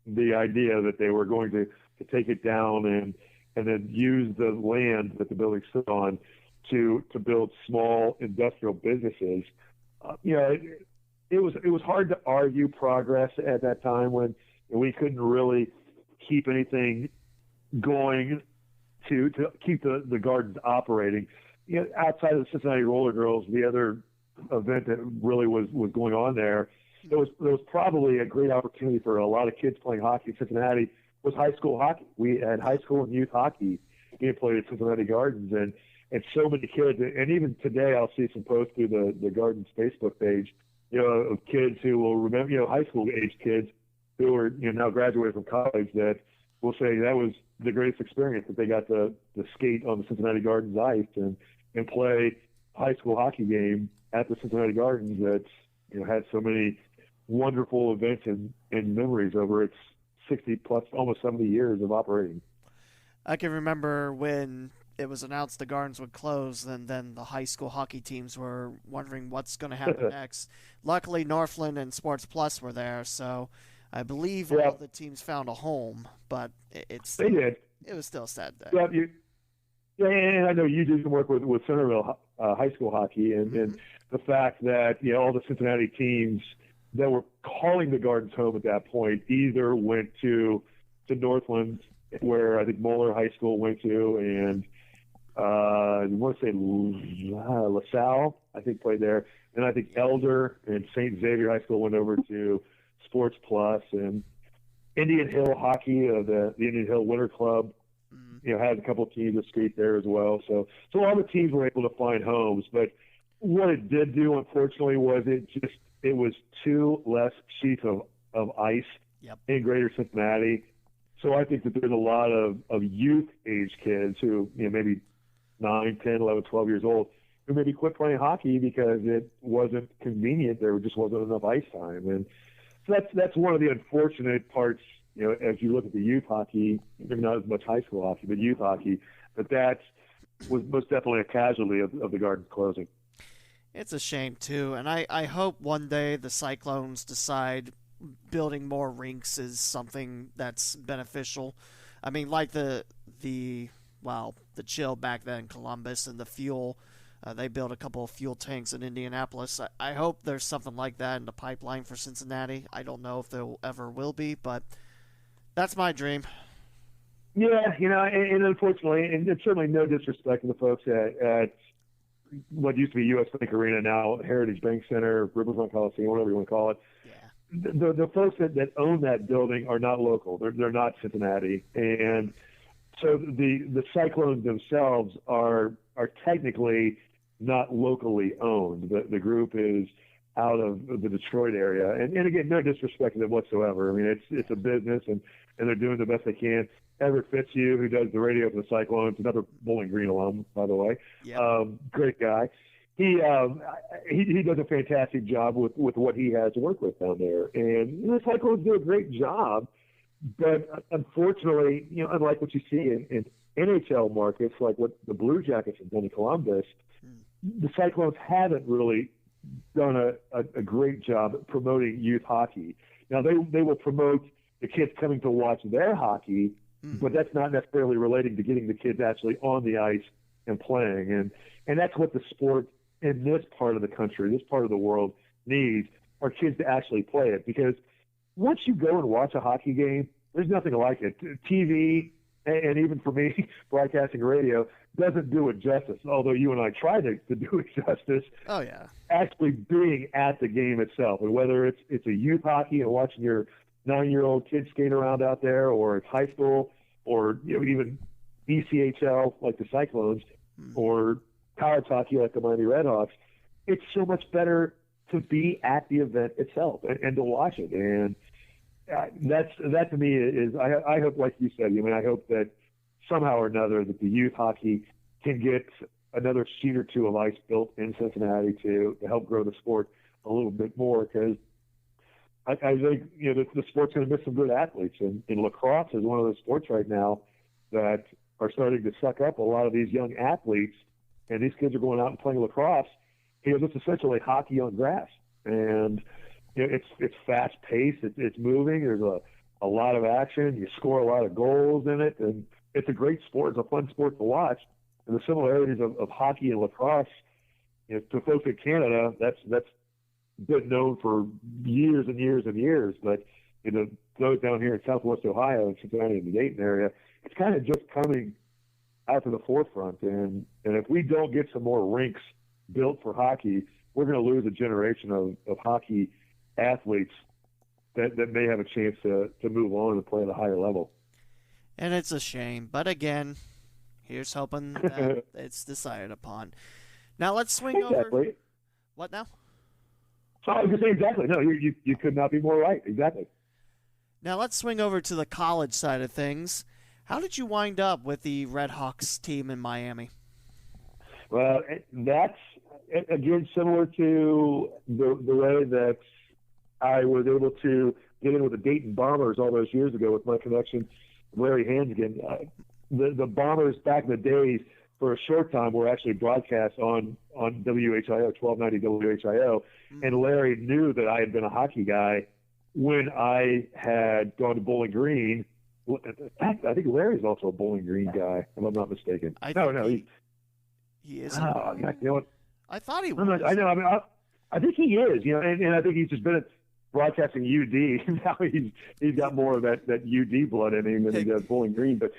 S4: the idea that they were going to take it down and then use the land that the building stood on to build small industrial businesses. It was hard to argue progress at that time when we couldn't really keep anything going to keep the Gardens operating. Outside of the Cincinnati Roller Girls, the other event that really was going on there was probably a great opportunity for a lot of kids playing hockey in Cincinnati was high school hockey. We had high school and youth hockey being played at Cincinnati Gardens, and so many kids. And even today, I'll see some posts through the Gardens Facebook page, of kids who will remember, high school age kids who are now graduated from college that will say that was the greatest experience, that they got to skate on the Cincinnati Gardens ice and play high school hockey game at the Cincinnati Gardens that had so many wonderful events and memories over its 60 plus, almost 70 years of operating.
S2: I can remember when it was announced the Gardens would close, and then the high school hockey teams were wondering what's going to happen next. Luckily, Northland and Sports Plus were there, so I believe all the teams found a home, but
S4: they did.
S2: It was still a sad day.
S4: Yeah, and I know you did some work with Centerville high school hockey, and the fact that all the Cincinnati teams that were calling the Gardens home at that point either went to Northland, where I think Moeller High School went to, and I want to say LaSalle, I think, played there. And I think Elder and St. Xavier High School went over to Sports Plus, and Indian Hill Hockey, the Indian Hill Winter Club, had a couple of teams that skate there as well. So all the teams were able to find homes. But what it did do, unfortunately, was it was two less sheets of ice in Greater Cincinnati. So I think that there's a lot of youth age kids who, maybe 9, 10, 11, 12 years old, who maybe quit playing hockey because it wasn't convenient. There just wasn't enough ice time. And so that's one of the unfortunate parts, as you look at the youth hockey, maybe not as much high school hockey, but youth hockey, but that was most definitely a casualty of the Gardens closing.
S2: It's a shame, too, and I hope one day the Cyclones decide building more rinks is something that's beneficial. I mean, like the chill back then in Columbus and the fuel. They built a couple of fuel tanks in Indianapolis. I hope there's something like that in the pipeline for Cincinnati. I don't know if there ever will be, but that's my dream.
S4: Yeah, and unfortunately, and it's certainly no disrespect to the folks at what used to be U.S. Bank Arena, now Heritage Bank Center, Riverfront Coliseum, whatever you want to call it. Yeah. The folks that own that building are not local. They're not Cincinnati, and so the Cyclones themselves are technically not locally owned. The group is out of the Detroit area, and again, no disrespect to them whatsoever. I mean, it's a business, and they're doing the best they can. Everett Fitzhugh, who does the radio for the Cyclones, another Bowling Green alum, by the way, great guy. He does a fantastic job with what he has to work with down there, and the Cyclones do a great job. But unfortunately, unlike what you see in NHL markets, like what the Blue Jackets have done in Columbus, the Cyclones haven't really done a great job at promoting youth hockey. Now, they will promote the kids coming to watch their hockey, but that's not necessarily relating to getting the kids actually on the ice and playing. And that's what the sport in this part of the country, this part of the world needs, are kids to actually play it. Because once you go and watch a hockey game, there's nothing like it. TV, and even for me, broadcasting radio, doesn't do it justice, although you and I try to do it justice.
S2: Oh, yeah.
S4: Actually being at the game itself, and whether it's a youth hockey and watching your 9-year-old kids skate around out there, or it's high school, or even ECHL like the Cyclones, or college hockey like the Miami RedHawks, it's so much better to be at the event itself and to watch it. And that to me is, I hope, like you said, I hope that somehow or another that the youth hockey can get another sheet or two of ice built in Cincinnati to help grow the sport a little bit more, because I think the sport's going to miss some good athletes, and lacrosse is one of those sports right now that are starting to suck up a lot of these young athletes, and these kids are going out and playing lacrosse. It's essentially hockey on grass, and it's fast paced, it's moving. There's a lot of action. You score a lot of goals in it, and it's a great sport. It's a fun sport to watch. And the similarities of hockey and lacrosse, to folks in Canada, that's been known for years and years and years. But those down here in Southwest Ohio and Cincinnati and the Dayton area, it's kind of just coming out to the forefront. And if we don't get some more rinks built for hockey, we're going to lose a generation of hockey athletes that may have a chance to move on and play at a higher level.
S2: And it's a shame. But again, here's hoping that it's decided upon. Now let's swing over. What now?
S4: So I was going to say exactly. No, you could not be more right. Exactly.
S2: Now let's swing over to the college side of things. How did you wind up with the RedHawks team in Miami?
S4: Well, that's, again, similar to the way that I was able to get in with the Dayton Bombers all those years ago with my connection with Larry Hansgen. The Bombers back in the days, for a short time, were actually broadcast on WHIO, 1290 WHIO, and Larry knew that I had been a hockey guy when I had gone to Bowling Green. In fact, I think Larry's also a Bowling Green guy, if I'm not mistaken.
S2: He isn't.
S4: Oh, you know what?
S2: I thought he was.
S4: I know. I mean, I think he is. And I think he's just been at broadcasting UD. Now he's got more of that UD blood in him than he does Bowling Green. But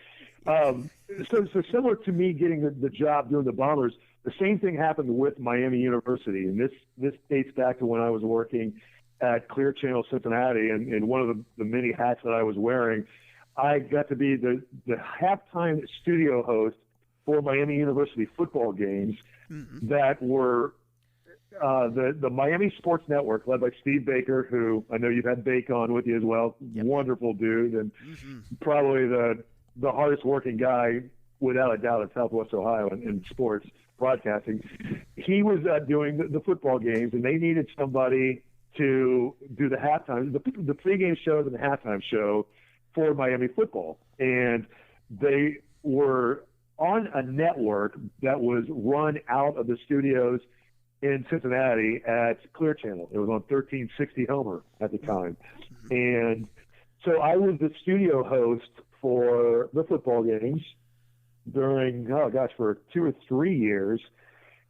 S4: so similar to me getting the job doing the Bombers, the same thing happened with Miami University, and this dates back to when I was working at Clear Channel Cincinnati, and one of the many hats that I was wearing, I got to be the halftime studio host for Miami University football games that were the Miami Sports Network, led by Steve Baker, who I know you've had Bake on with you as well. Yep. Wonderful dude, and probably the hardest working guy, without a doubt, in Southwest Ohio in sports broadcasting. He was doing the football games, and they needed somebody to do the halftime, the pregame shows and the halftime show for Miami football. And they were on a network that was run out of the studios in Cincinnati at Clear Channel. It was on 1360 Homer at the time. And so I was the studio host for the football games during, for 2 or 3 years.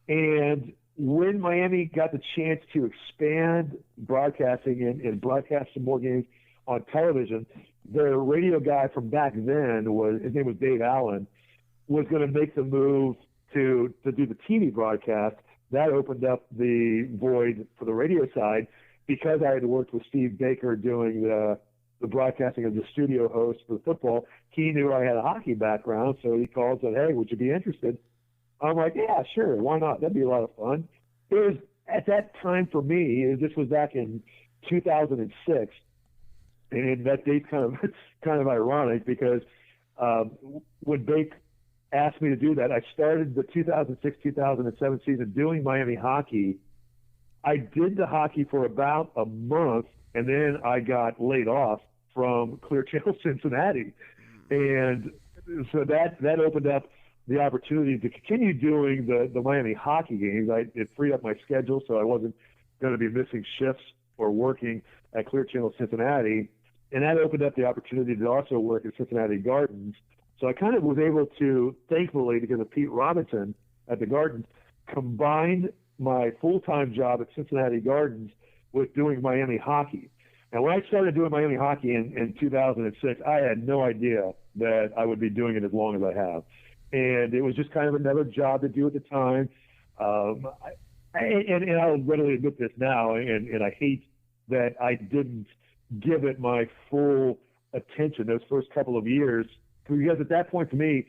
S4: And when Miami got the chance to expand broadcasting and broadcast some more games on television, the radio guy from back then, his name was Dave Allen, was going to make the move to do the TV broadcast. That opened up the void for the radio side, because I had worked with Steve Baker doing the broadcasting of the studio host for the football. He knew I had a hockey background, so he called and said, "Hey, would you be interested?" I'm like, "Yeah, sure, why not? That'd be a lot of fun." It was, at that time for me, this was back in 2006, and that date's kind of ironic, because when Bake asked me to do that, I started the 2006-2007 season doing Miami hockey. I did the hockey for about a month, and then I got laid off from Clear Channel Cincinnati. And so that opened up the opportunity to continue doing the Miami hockey games. It freed up my schedule, so I wasn't going to be missing shifts or working at Clear Channel Cincinnati. And that opened up the opportunity to also work at Cincinnati Gardens. So I kind of was able to, thankfully, because of Pete Robinson at the Gardens, combine my full-time job at Cincinnati Gardens with doing Miami hockey. And when I started doing Miami hockey in 2006, I had no idea that I would be doing it as long as I have. And it was just kind of another job to do at the time. And I'll readily admit this now, and I hate that I didn't give it my full attention those first couple of years, because at that point, to me,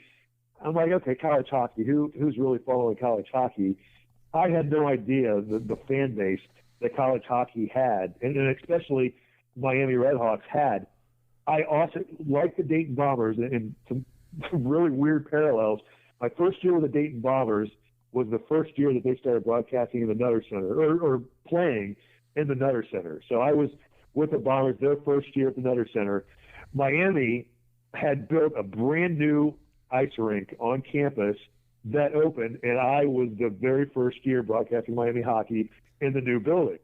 S4: I'm like, okay, college hockey, who's really following college hockey? I had no idea the fan base that college hockey had, and especially Miami RedHawks had. I also, like the Dayton Bombers, and some really weird parallels, my first year with the Dayton Bombers was the first year that they started broadcasting in the Nutter Center or playing in the Nutter Center. So I was with the Bombers their first year at the Nutter Center. Miami had built a brand new ice rink on campus that opened, and I was the very first year broadcasting Miami hockey in the new building.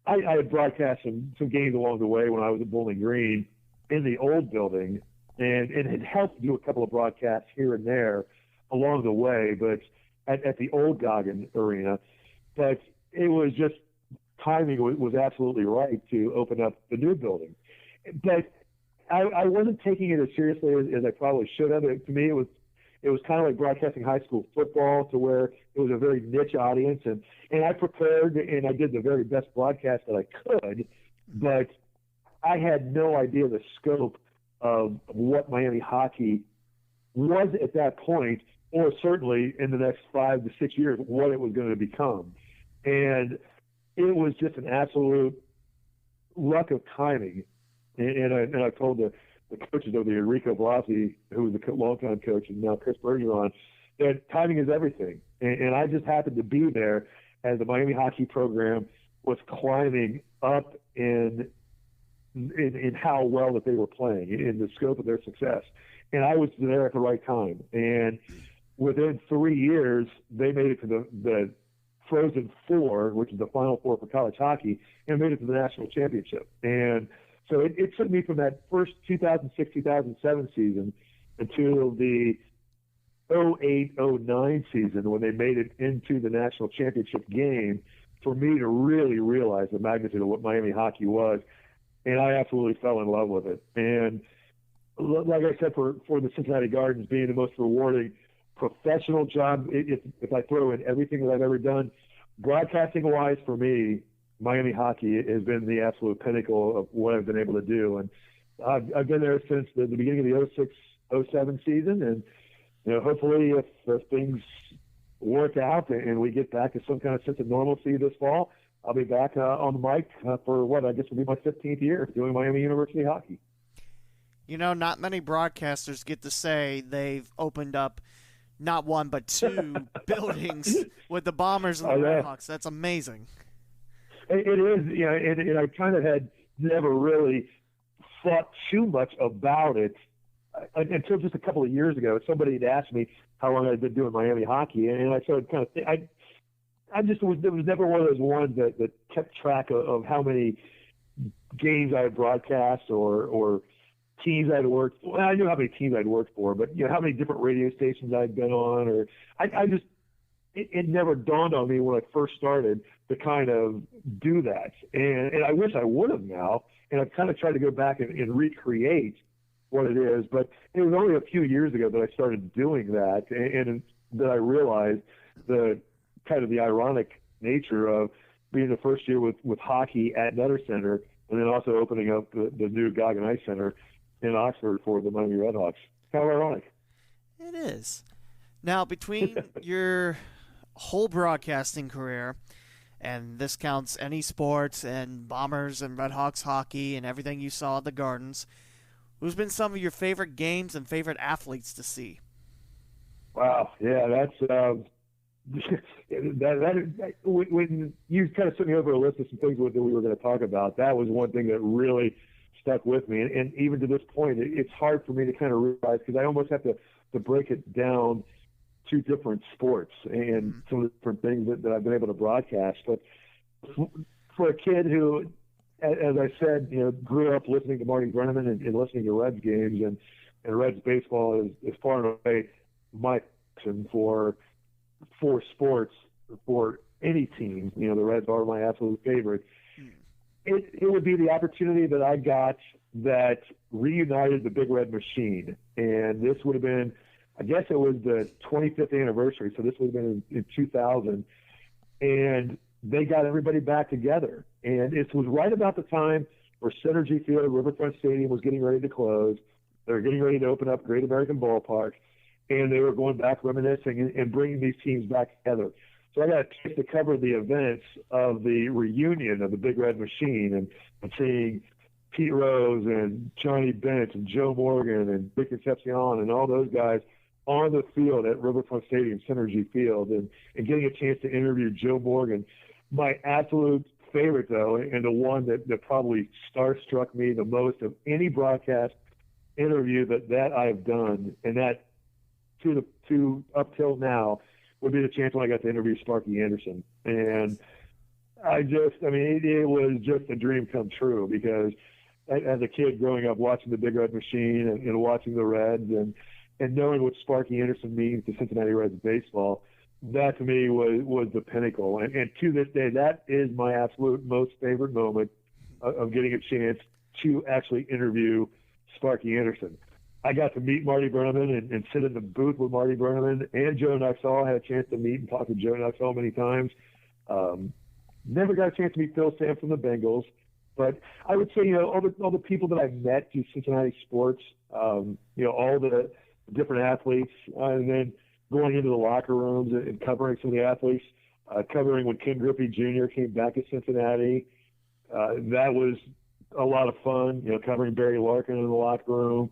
S4: I had broadcast some games along the way when I was at Bowling Green in the old building, and had helped do a couple of broadcasts here and there along the way, but at the old Goggin Arena. But it was just timing was absolutely right to open up the new building. But I wasn't taking it as seriously as I probably should have. To me, it was kind of like broadcasting high school football, to where it was a very niche audience, and I prepared and I did the very best broadcast that I could, but I had no idea the scope of what Miami hockey was at that point, or certainly in the next 5 to 6 years, what it was going to become. And it was just an absolute luck of timing. And I told the coaches over there, Enrico Blasi, who was the longtime coach, and now Chris Bergeron, that timing is everything. And I just happened to be there as the Miami hockey program was climbing up in how well that they were playing, in the scope of their success. And I was there at the right time. And within 3 years, they made it to the Frozen Four, which is the Final Four for college hockey, and made it to the national championship. And so it took me from that first 2006-2007 season until the 2008-2009 season, when they made it into the national championship game, for me to really realize the magnitude of what Miami hockey was. And I absolutely fell in love with it. And like I said, for the Cincinnati Gardens being the most rewarding professional job, if I throw in everything that I've ever done, broadcasting-wise, for me, Miami hockey has been the absolute pinnacle of what I've been able to do. And I've been there since the beginning of the 06-07 season. And, hopefully if things work out and we get back to some kind of sense of normalcy this fall, I'll be back on the mic for what I guess will be my 15th year doing Miami University hockey.
S2: Not many broadcasters get to say they've opened up not one but two buildings with the Bombers and the RedHawks. That's amazing.
S4: It is, and I kind of had never really thought too much about it until just a couple of years ago. Somebody had asked me how long I'd been doing Miami hockey, and I started kind of I just was never one of those ones that kept track of how many games I had broadcast or teams I'd worked. Well, I knew how many teams I'd worked for, but how many different radio stations I'd been on, or I just it never dawned on me when I first started to kind of do that. And I wish I would have now, and I've kind of tried to go back and recreate what it is, but it was only a few years ago that I started doing that, and that I realized the kind of the ironic nature of being the first year with hockey at Nutter Center, and then also opening up the new Goggin Ice Center in Oxford for the Miami RedHawks. How ironic.
S2: It is. Now, between your whole broadcasting career, and this counts any sports and Bombers and RedHawks hockey and everything you saw at the Gardens, who's been some of your favorite games and favorite athletes to see?
S4: Wow, yeah, that's when you kind of sent me over a list of some things that we were going to talk about, that was one thing that really stuck with me. And even to this point, it's hard for me to kind of realize, because I almost have to break it down to different sports and some of the different things that I've been able to broadcast. But for a kid who, as I said, grew up listening to Marty Brennaman and listening to Reds games, and Reds baseball is far and away my passion for sports, for any team. The Reds are my absolute favorite. It would be the opportunity that I got that reunited the Big Red Machine. And this would have been, I guess it was the 25th anniversary, so this would have been in 2000. And they got everybody back together. And it was right about the time where Synergy Field at Riverfront Stadium was getting ready to close. They were getting ready to open up Great American Ballpark. And they were going back reminiscing and bringing these teams back together. So I got a chance to cover the events of the reunion of the Big Red Machine and seeing Pete Rose and Johnny Bench and Joe Morgan and Dick Concepcion and all those guys on the field at Riverfront Stadium, Synergy Field, and getting a chance to interview Joe Morgan. My absolute favorite, though, and the one that probably starstruck me the most of any broadcast interview that I've done, and that to up till now would be the chance when I got to interview Sparky Anderson. And it was just a dream come true, because as a kid growing up watching the Big Red Machine and watching the Reds and knowing what Sparky Anderson means to Cincinnati Reds baseball, that to me was the pinnacle. And to this day, that is my absolute most favorite moment of getting a chance to actually interview Sparky Anderson. I got to meet Marty Brennaman and sit in the booth with Marty Brennaman and Joe Nuxhall. I had a chance to meet and talk to Joe Nuxhall many times. Never got a chance to meet Phil Sam from the Bengals. But I would say, all the people that I met through Cincinnati sports, all the different athletes, and then going into the locker rooms and covering some of the athletes, covering when Ken Griffey Jr. came back to Cincinnati. That was a lot of fun, covering Barry Larkin in the locker room,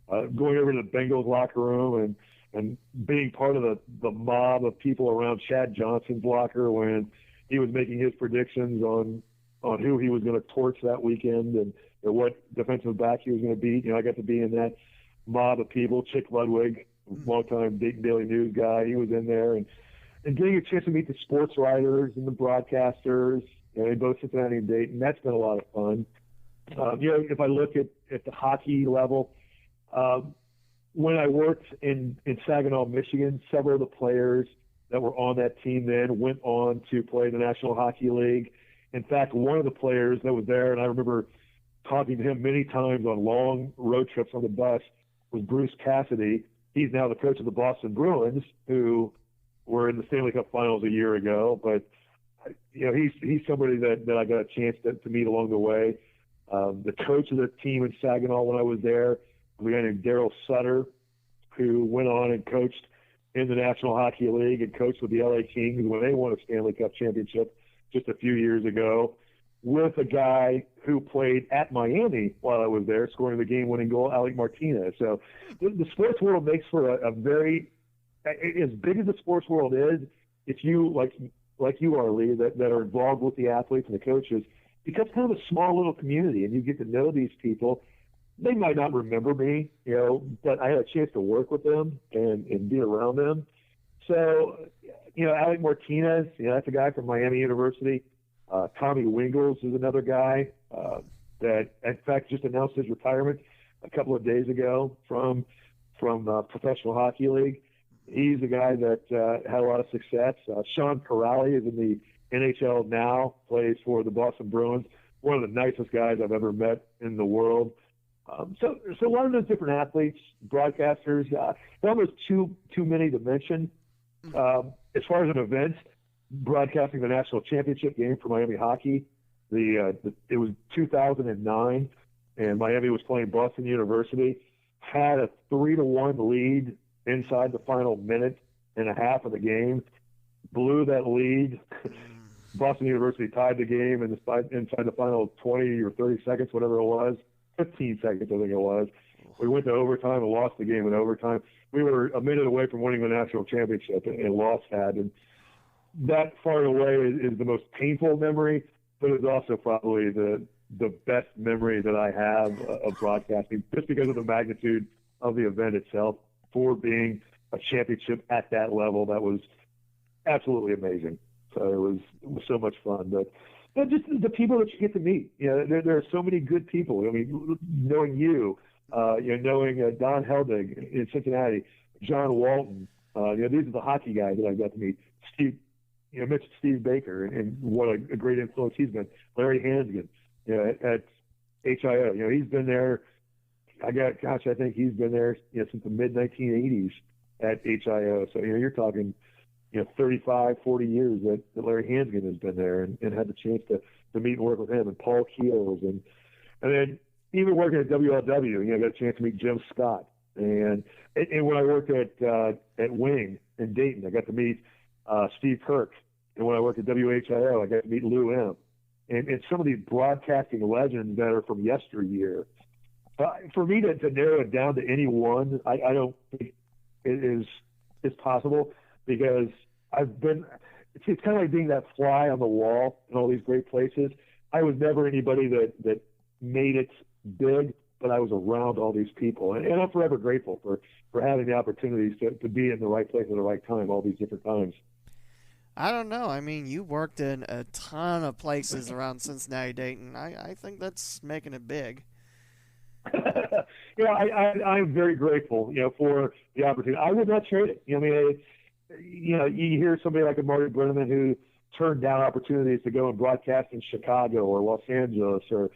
S4: going over to the Bengals locker room and being part of the mob of people around Chad Johnson's locker when he was making his predictions on who he was going to torch that weekend and what defensive back he was going to beat. I got to be in that mob of people. Chick Ludwig, longtime Dayton Daily News guy, he was in there, and getting a chance to meet the sports writers and the broadcasters, both Cincinnati and Dayton. That's been a lot of fun. If I look at the hockey level, when I worked in Saginaw, Michigan, several of the players that were on that team then went on to play the National Hockey League. In fact, one of the players that was there, and I remember talking to him many times on long road trips on the bus, was Bruce Cassidy. He's now the coach of the Boston Bruins, who were in the Stanley Cup Finals a year ago. But he's somebody that I got a chance to meet along the way. The coach of the team in Saginaw when I was there, we had named Darryl Sutter, who went on and coached in the National Hockey League and coached with the LA Kings when they won a Stanley Cup championship just a few years ago, with a guy who played at Miami while I was there, scoring the game-winning goal, Alec Martinez. So the sports world makes for a very, as big as the sports world is, if you, like you are, Lee, that are involved with the athletes and the coaches, it becomes kind of a small little community, and you get to know these people. They might not remember me, but I had a chance to work with them and be around them. So, Alec Martinez, that's a guy from Miami University. Tommy Wingles is another guy that, in fact, just announced his retirement a couple of days ago from Professional Hockey League. He's a guy that had a lot of success. Sean Corrali is in the NHL now, plays for the Boston Bruins. One of the nicest guys I've ever met in the world. So a lot of those different athletes, broadcasters, almost too many to mention. As far as an event, broadcasting the national championship game for Miami hockey, it was 2009, and Miami was playing Boston University, had a 3-1 lead inside the final minute and a half of the game, blew that lead. Boston University tied the game inside the final 20 or 30 seconds, whatever it was, 15 seconds, I think it was. We went to overtime and lost the game in overtime. We were a minute away from winning the national championship and lost that. And that far away is the most painful memory, but it's also probably the best memory that I have of broadcasting, just because of the magnitude of the event itself, for being a championship at that level. That was absolutely amazing. So it was so much fun. But just the people that you get to meet, there are so many good people. I mean, knowing you, knowing Don Heldig in Cincinnati, John Walton, these are the hockey guys that I got to meet. Steve, mentioned Steve Baker and what a great influence he's been. Larry Hansgen, at HIO, he's been there. I think he's been there since the mid 1980s at HIO. So you're talking 35, 40 years that Larry Hansgen has been there and had the chance to meet and work with him, and Paul Keels, and then even working at WLW, I got a chance to meet Jim Scott, and when I worked at Wing in Dayton, I got to meet Steve Kirk, and when I worked at WHIO, I got to meet Lou M, and some of these broadcasting legends that are from yesteryear. For me to narrow it down to any one, I don't think is possible, because it's kind of like being that fly on the wall in all these great places. I was never anybody that made it big, but I was around all these people, and I'm forever grateful for having the opportunities to be in the right place at the right time, all these different times.
S2: I don't know. I mean, you worked in a ton of places around Cincinnati, Dayton. I think that's making it big.
S4: I'm very grateful, for the opportunity. I would not trade it. I mean, you hear somebody like a Marty Brenneman who turned down opportunities to go and broadcast in Chicago or Los Angeles, or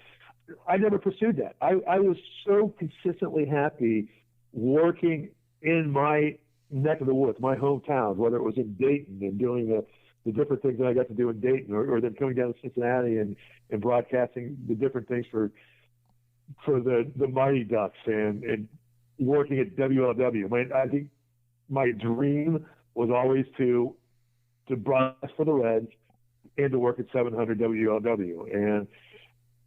S4: I never pursued that. I was so consistently happy working in my neck of the woods, my hometown, whether it was in Dayton and doing the different things that I got to do in Dayton, or then coming down to Cincinnati and broadcasting the different things for the Mighty Ducks and working at WLW. I think my dream was always to broadcast for the Reds and to work at 700 WLW. And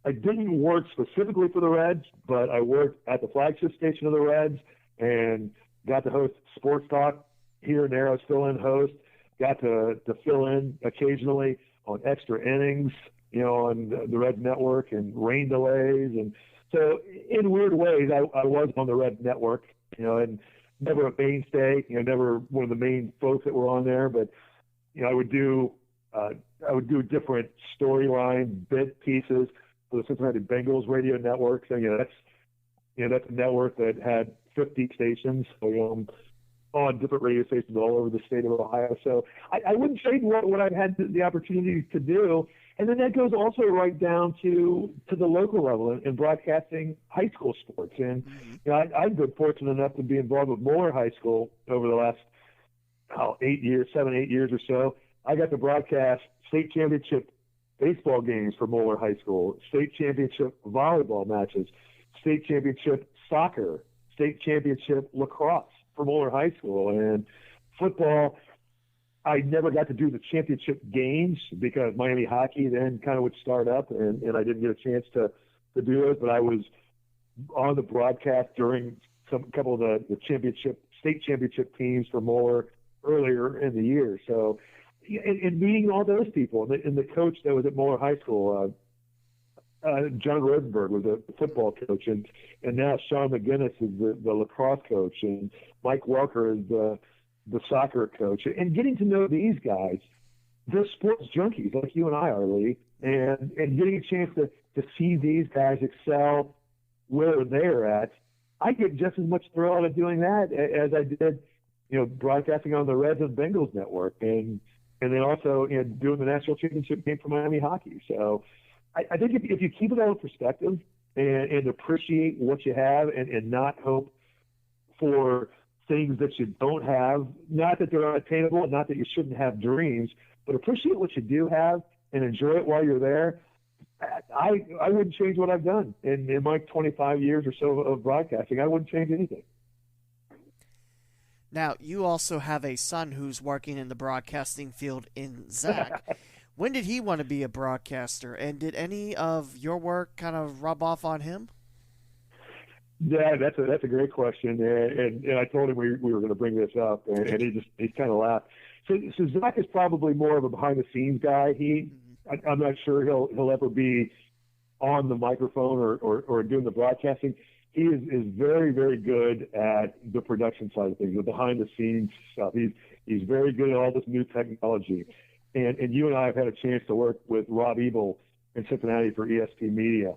S4: I didn't work specifically for the Reds, but I worked at the flagship station of the Reds and got to host sports talk here and there. I was fill-in host, got to fill in occasionally on extra innings, on the Red Network and rain delays. And so in weird ways, I was on the Red Network, and never a mainstay, never one of the main folks that were on there, but I would do different storyline bit pieces for the Cincinnati Bengals radio network. So that's a network that had 50 stations, on different radio stations all over the state of Ohio. So I wouldn't trade what I've had the opportunity to do. And then that goes also right down to the local level in broadcasting high school sports. And I've been fortunate enough to be involved with Moeller High School over the last 8 years or so. I got to broadcast state championship baseball games for Moeller High School, state championship volleyball matches, state championship soccer, state championship lacrosse for Moeller High School. And football, I never got to do the championship games because Miami hockey then kind of would start up, and I didn't get a chance to do it. But I was on the broadcast during a couple of the state championship teams for Moeller earlier in the year. So, and meeting all those people, and the coach that was at Moeller High School, John Rosenberg was a football coach, and now Sean McGinnis is the lacrosse coach, and Mike Welker is the soccer coach. And getting to know these guys, they're sports junkies like you and I are, Lee, and getting a chance to see these guys excel where they're at, I get just as much thrill out of doing that as I did, broadcasting on the Reds and Bengals network, and then also doing the national championship game for Miami hockey. So I think if you keep it all in perspective and appreciate what you have and not hope for things that you don't have, not that they're unattainable, not that you shouldn't have dreams, but appreciate what you do have and enjoy it while you're there, I wouldn't change what I've done in my 25 years or so of broadcasting. I wouldn't change anything.
S2: Now, you also have a son who's working in the broadcasting field in Zach. When did he want to be a broadcaster, and did any of your work kind of rub off on him?
S4: Yeah, that's a great question, and I told him we were going to bring this up, and he kind of laughed. So Zach is probably more of a behind the scenes guy. I'm not sure he'll ever be on the microphone or doing the broadcasting. He is very, very good at the production side of things, the behind the scenes stuff. He's very good at all this new technology. And you and I have had a chance to work with Rob Ebel in Cincinnati for ESP Media.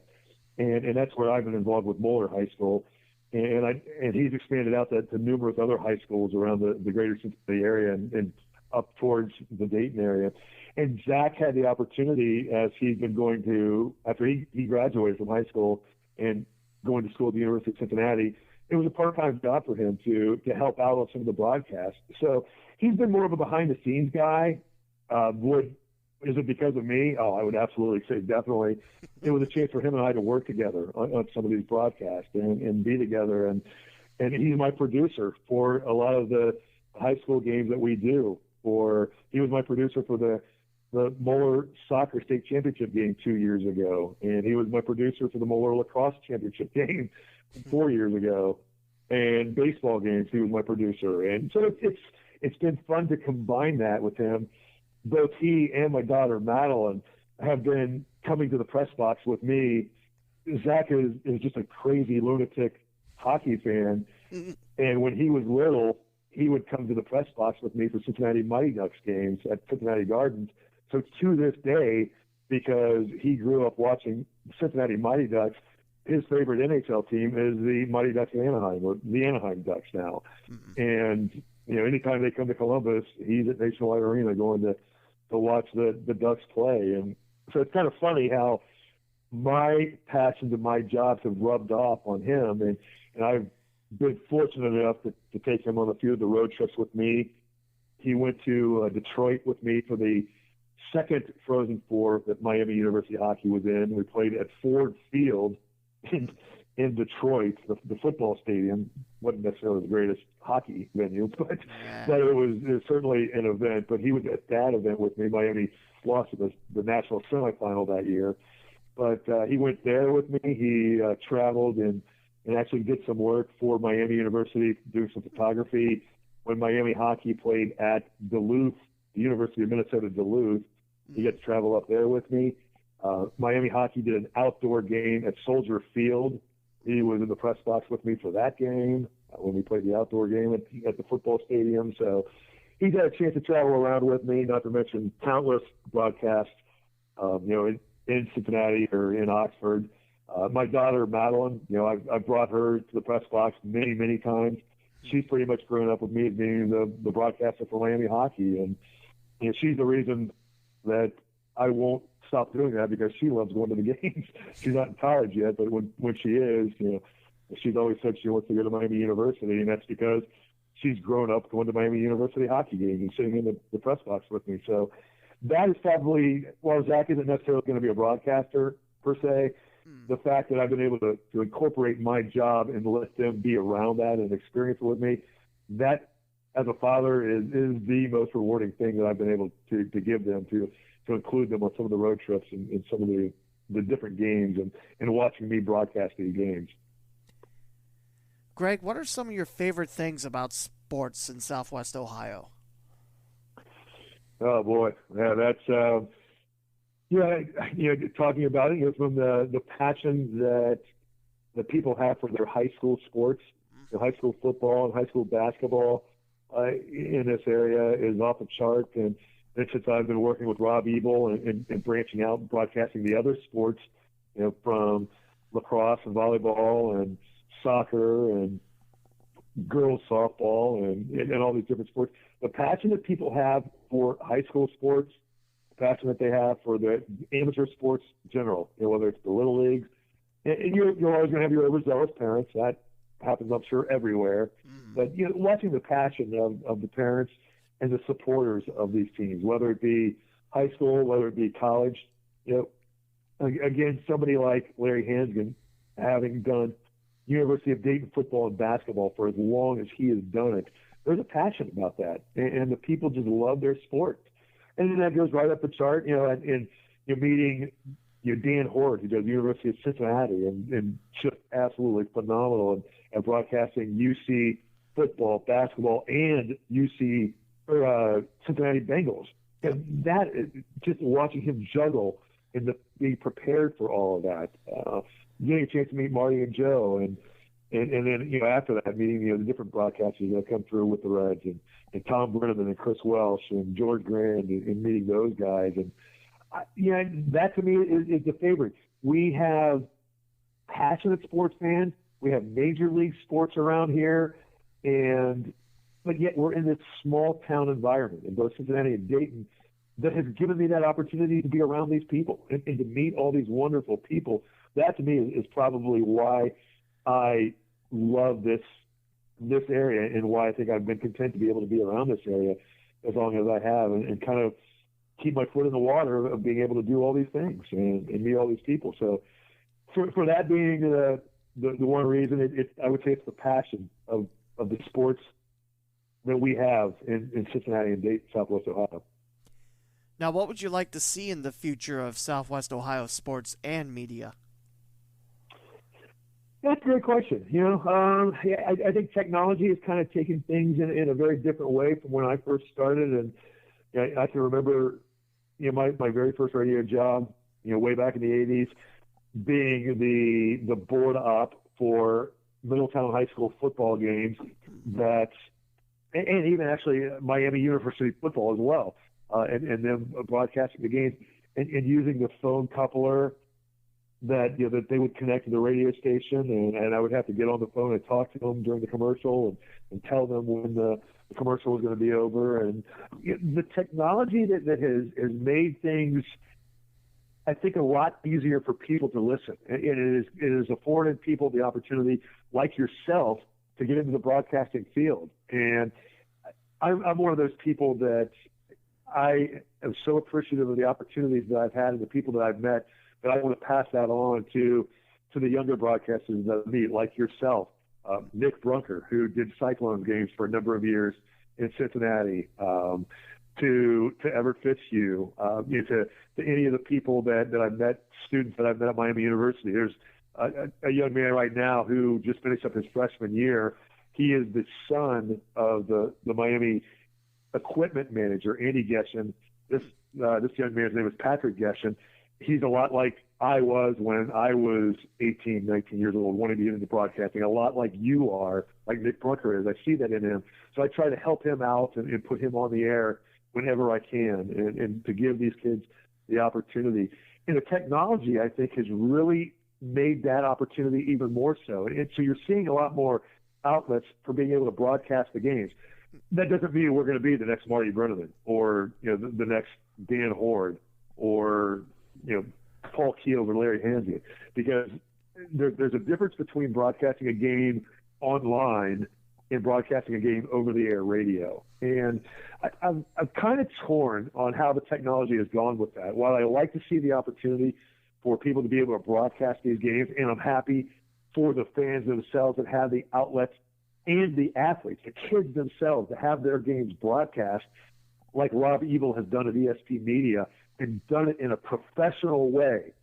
S4: And that's where I've been involved with Moeller High School. And he's expanded out to numerous other high schools around the greater Cincinnati area and up towards the Dayton area. And Zach had the opportunity, as he's been going to, after he graduated from high school and going to school at the University of Cincinnati, it was a part-time job for him to help out on some of the broadcasts. So he's been more of a behind-the-scenes guy. Is it because of me? Oh, I would absolutely say definitely. It was a chance for him and I to work together on some of these broadcasts and be together. And he's my producer for a lot of the high school games that we do. He was my producer for the Moeller Soccer State Championship game 2 years ago. And he was my producer for the Moeller Lacrosse Championship game 4 years ago. and baseball games. He was my producer, and so it's been fun to combine that with him. Both he and my daughter Madeline have been coming to the press box with me. Zach is just a crazy lunatic hockey fan, and when he was little, he would come to the press box with me for Cincinnati Mighty Ducks games at Cincinnati Gardens. So to this day, because he grew up watching Cincinnati Mighty Ducks, his favorite NHL team is the Mighty Ducks of Anaheim, or the Anaheim Ducks now. And anytime they come to Columbus, he's at Nationwide Arena going to watch the Ducks play. And so it's kind of funny how my passion to my jobs have rubbed off on him, and I've been fortunate enough to take him on a few of the road trips with me. He went to Detroit with me for the second Frozen Four that Miami University Hockey was in. We played at Ford Field in Detroit. The football stadium wasn't necessarily the greatest hockey venue, but it was certainly an event. But he was at that event with me. Miami lost the national semifinal that year. But he went there with me. He traveled and actually did some work for Miami University, doing some photography. When Miami hockey played at Duluth, the University of Minnesota Duluth, he got to travel up there with me. Miami hockey did an outdoor game at Soldier Field. He was in the press box with me for that game when we played the outdoor game at the football stadium. So he's had a chance to travel around with me, not to mention countless broadcasts, in Cincinnati or in Oxford. My daughter, Madeline, I've brought her to the press box many, many times. She's pretty much grown up with me as being the broadcaster for Miami hockey. And she's the reason that I won't stop doing that, because she loves going to the games. She's not in college yet, but when she is, she's always said she wants to go to Miami University, and that's because she's grown up going to Miami University hockey games and sitting in the press box with me. So that is probably, while Zach isn't necessarily going to be a broadcaster per se, the fact that I've been able to incorporate my job and let them be around that and experience it with me, that as a father is the most rewarding thing that I've been able to give them, to include them on some of the road trips and some of the different games and watching me broadcast these games.
S2: Greg, what are some of your favorite things about sports in Southwest Ohio?
S4: Oh boy, yeah, that's talking about it, from the passion that the people have for their high school sports, high school football and high school basketball in this area is off the chart. And since I've been working with Rob Ebel and branching out and broadcasting the other sports, from lacrosse and volleyball and soccer and girls softball and all these different sports, the passion that people have for high school sports, the passion that they have for the amateur sports in general, whether it's the little leagues, and you're always going to have your overzealous parents. That happens, I'm sure, everywhere. But watching the passion of the parents and the supporters of these teams, whether it be high school, whether it be college, again, somebody like Larry Hansgen, having done University of Dayton football and basketball for as long as he has done it, there's a passion about that, and the people just love their sport. And then that goes right up the chart, and you're meeting Dan Hort, who does University of Cincinnati, and just absolutely phenomenal at broadcasting UC football, basketball, and UC Cincinnati Bengals. And that is just watching him juggle and being prepared for all of that. Getting a chance to meet Marty and Joe, and then after that, meeting the different broadcasters that come through with the Reds, and Tom Brennan and Chris Welsh and George Grand, and meeting those guys. And that to me is the favorite. We have passionate sports fans. We have major league sports around here, but yet we're in this small town environment in both Cincinnati and Dayton that has given me that opportunity to be around these people and to meet all these wonderful people. That to me is probably why I love this area, and why I think I've been content to be able to be around this area as long as I have, and kind of keep my foot in the water of being able to do all these things and meet all these people. So for that being the one reason, I would say it's the passion of the sports that we have in Cincinnati and Dayton, Southwest Ohio.
S2: Now, what would you like to see in the future of Southwest Ohio sports and media?
S4: That's a great question. I think technology has kind of taken things in a very different way from when I first started. And I can remember, my very first radio job, way back in the 80s, being the board op for Middletown High School football games and even actually Miami University football as well, and then broadcasting the games and using the phone coupler that that they would connect to the radio station, and I would have to get on the phone and talk to them during the commercial and tell them when the commercial was going to be over. And the technology that has made things, I think, a lot easier for people to listen. It is afforded people the opportunity, like yourself, to get into the broadcasting field. And I'm one of those people that I am so appreciative of the opportunities that I've had and the people that I've met, that I want to pass that on to the younger broadcasters that I meet, like yourself, Nick Brunker, who did Cyclones games for a number of years in Cincinnati, to Everett Fitzhugh, to any of the people that I've met, students that I've met at Miami University. There's a young man right now who just finished up his freshman year. He is the son of the Miami equipment manager, Andy Geshen. This young man's name is Patrick Geshen. He's a lot like I was when I was 18, 19 years old, wanting to get into broadcasting, a lot like you are, like Nick Brunker is. I see that in him. So I try to help him out and put him on the air whenever I can, and to give these kids the opportunity. And the technology, I think, has really made that opportunity even more so. And so you're seeing a lot more outlets for being able to broadcast the games. That doesn't mean we're going to be the next Marty Brenneman or the next Dan Horde or Paul Keels or Larry Hansie, because there's a difference between broadcasting a game online and broadcasting a game over the air radio. And I'm kind of torn on how the technology has gone with that. While I like to see the opportunity for people to be able to broadcast these games, and I'm happy for the fans themselves that have the outlets and the athletes, the kids themselves, to have their games broadcast like Rob Ebel has done at ESP Media, and done it in a professional way,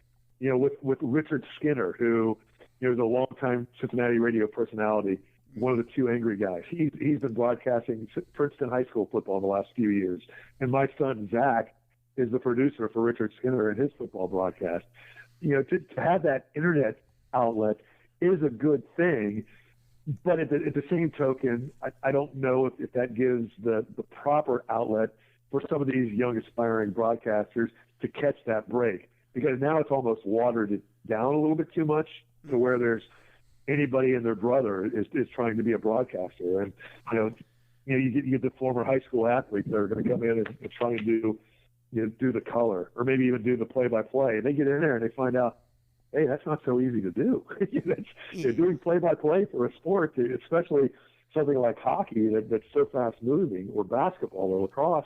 S4: with Richard Skinner, who is a longtime Cincinnati radio personality, one of the two angry guys. He's been broadcasting Princeton High School football the last few years. And my son, Zach, is the producer for Richard Skinner and his football broadcast. To have that internet outlet is a good thing, but at the same token, I don't know if that gives the proper outlet for some of these young aspiring broadcasters to catch that break, because now it's almost watered it down a little bit too much to where there's anybody and their brother is trying to be a broadcaster. And you get the former high school athletes that are going to come in and try and do the color, or maybe even do the play-by-play, and they get in there and they find out, hey, that's not so easy to do. Doing play-by-play for a sport, especially something like hockey that's so fast-moving, or basketball or lacrosse,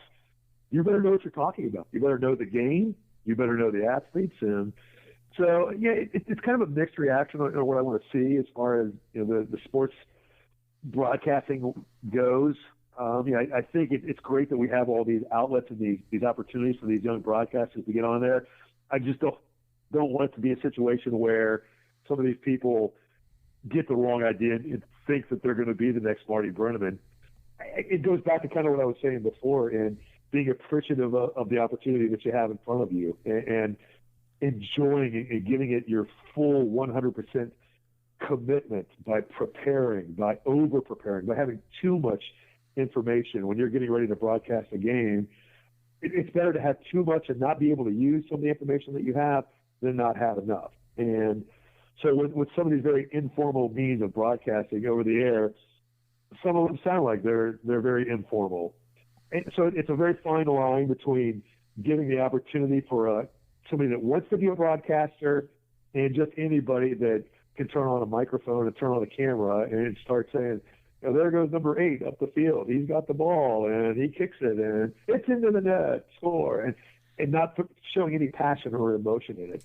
S4: you better know what you're talking about. You better know the game. You better know the athletes. And so, it's kind of a mixed reaction on what I want to see as far as the sports broadcasting goes. I think it's great that we have all these outlets and these opportunities for these young broadcasters to get on there. I just don't want it to be a situation where some of these people get the wrong idea and think that they're going to be the next Marty Brenneman. It goes back to kind of what I was saying before, and being appreciative of the opportunity that you have in front of you, and enjoying and giving it your full 100% commitment by preparing, by over-preparing, by having too much information when you're getting ready to broadcast a game. It's better to have too much and not be able to use some of the information that you have than not have enough. And so with some of these very informal means of broadcasting over the air, some of them sound like they're very informal. And so it's a very fine line between giving the opportunity for somebody that wants to be a broadcaster and just anybody that can turn on a microphone and turn on a camera and start saying, there goes number 8 up the field. He's got the ball and he kicks it and it's into the net, score, and not showing any passion or emotion in it.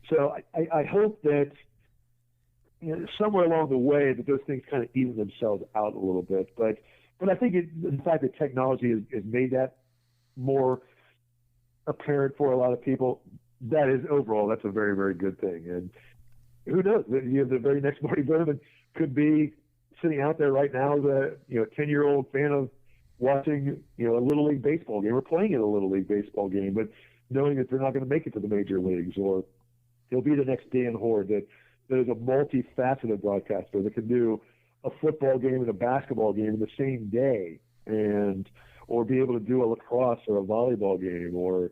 S4: So I hope that somewhere along the way that those things kind of even themselves out a little bit. But I think the fact that technology has made that more apparent for a lot of people, that is overall, that's a very, very good thing. And who knows? The very next Marty Brennaman could be sitting out there right now as a 10-year-old fan of watching a Little League baseball game or playing in a Little League baseball game, but knowing that they're not going to make it to the major leagues, or he'll be the next Dan Horde that is a multifaceted broadcaster that can do a football game and a basketball game in the same day, or be able to do a lacrosse or a volleyball game, or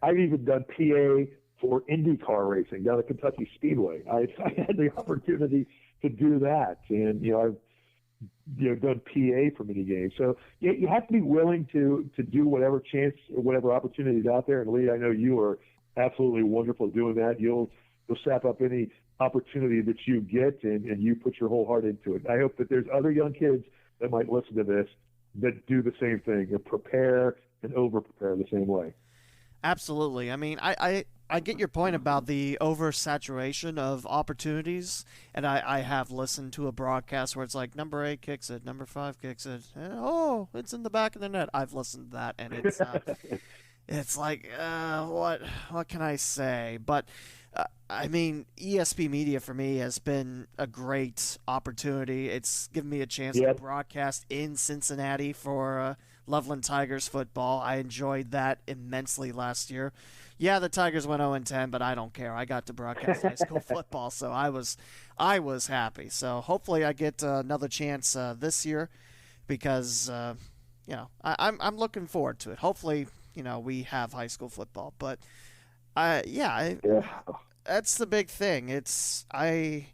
S4: I've even done PA for IndyCar racing down at Kentucky Speedway. I had the opportunity to do that, and I've done PA for many games. So you have to be willing to do whatever chance or whatever opportunity is out there. And Lee, I know you are absolutely wonderful at doing that. You'll sap up any opportunity that you get, and you put your whole heart into it. I hope that there's other young kids that might listen to this that do the same thing and prepare and over-prepare the same way.
S2: Absolutely. I mean, I get your point about the oversaturation of opportunities, and I have listened to a broadcast where it's like number 8 kicks it, number 5 kicks it, and, oh, it's in the back of the net. I've listened to that, and it's it's like what can I say? But I mean, ESP Media for me has been a great opportunity. It's given me a chance to broadcast in Cincinnati for Loveland Tigers football. I enjoyed that immensely last year. Yeah, the Tigers went 0-10, but I don't care. I got to broadcast high school football, so I was happy. So hopefully I get another chance this year, because I'm looking forward to it. Hopefully we have high school football, but that's the big thing. There's a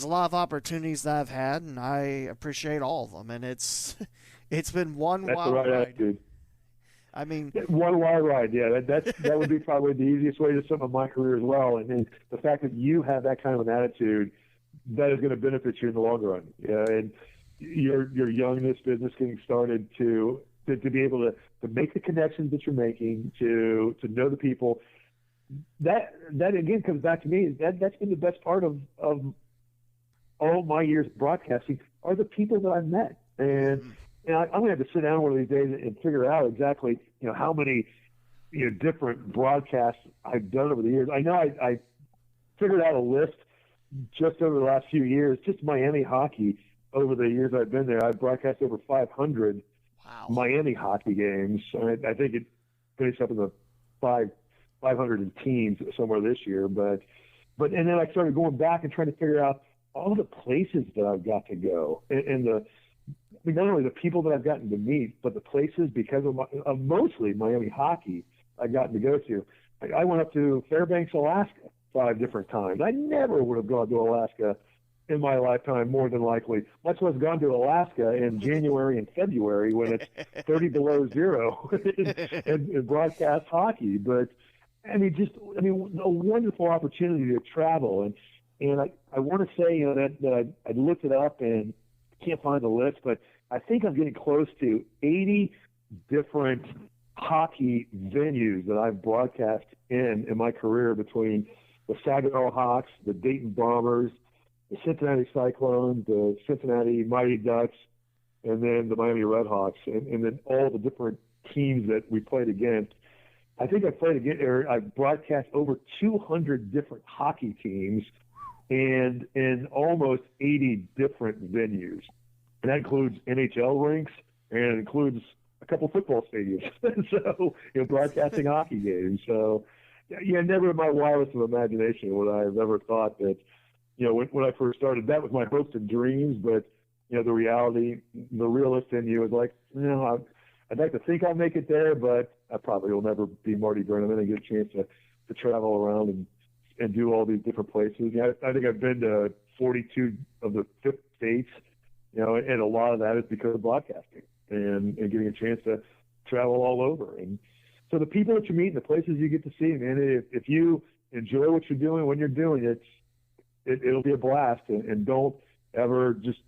S2: lot of opportunities that I've had, and I appreciate all of them, and it's been one wild ride.
S4: Attitude.
S2: I mean,
S4: one wild ride. Yeah, that would be probably the easiest way to sum up my career as well. And the fact that you have that kind of an attitude, that is going to benefit you in the long run. Yeah, and you're young in this business, getting started, to be able to make the connections that you're making, to know the people. That again comes back to me. That's been the best part of all my years of broadcasting, are the people that I've met. And I'm going to have to sit down one of these days and figure out exactly how many different broadcasts I've done over the years. I know I figured out a list just over the last few years, just Miami hockey. Over the years I've been there, I've broadcast over 500 Miami hockey games. I think it finished up in the 500 teams somewhere this year. But and then I started going back and trying to figure out all the places that I've got to go, and not only the people that I've gotten to meet, but the places, because of mostly Miami hockey, I've gotten to go to. I went up to Fairbanks, Alaska 5 different times. I never would have gone to Alaska in my lifetime, more than likely, much less gone to Alaska in January and February when it's 30 below zero and broadcast hockey. But a wonderful opportunity to travel. And I want to say that I looked it up and can't find the list, but I think I'm getting close to 80 different hockey venues that I've broadcast in my career, between the Saginaw Hawks, the Dayton Bombers, the Cincinnati Cyclones, the Cincinnati Mighty Ducks, and then the Miami RedHawks, and then all the different teams that we played against. I think I've broadcast over 200 different hockey teams and in almost 80 different venues. And that includes NHL rinks, and it includes a couple football stadiums. So, broadcasting hockey games. So, never in my wildest of imagination would I have ever thought that, when I first started, that was my hopes and dreams. But, the reality, the realist in you is like, I'd like to think I'll make it there, but I probably will never be Marty Brennaman and get a chance to travel around and do all these different places. I think I've been to 42 of the 50 states, and a lot of that is because of broadcasting and getting a chance to travel all over. And so the people that you meet and the places you get to see, man, if you enjoy what you're doing when you're doing it, it'll be a blast. And don't ever just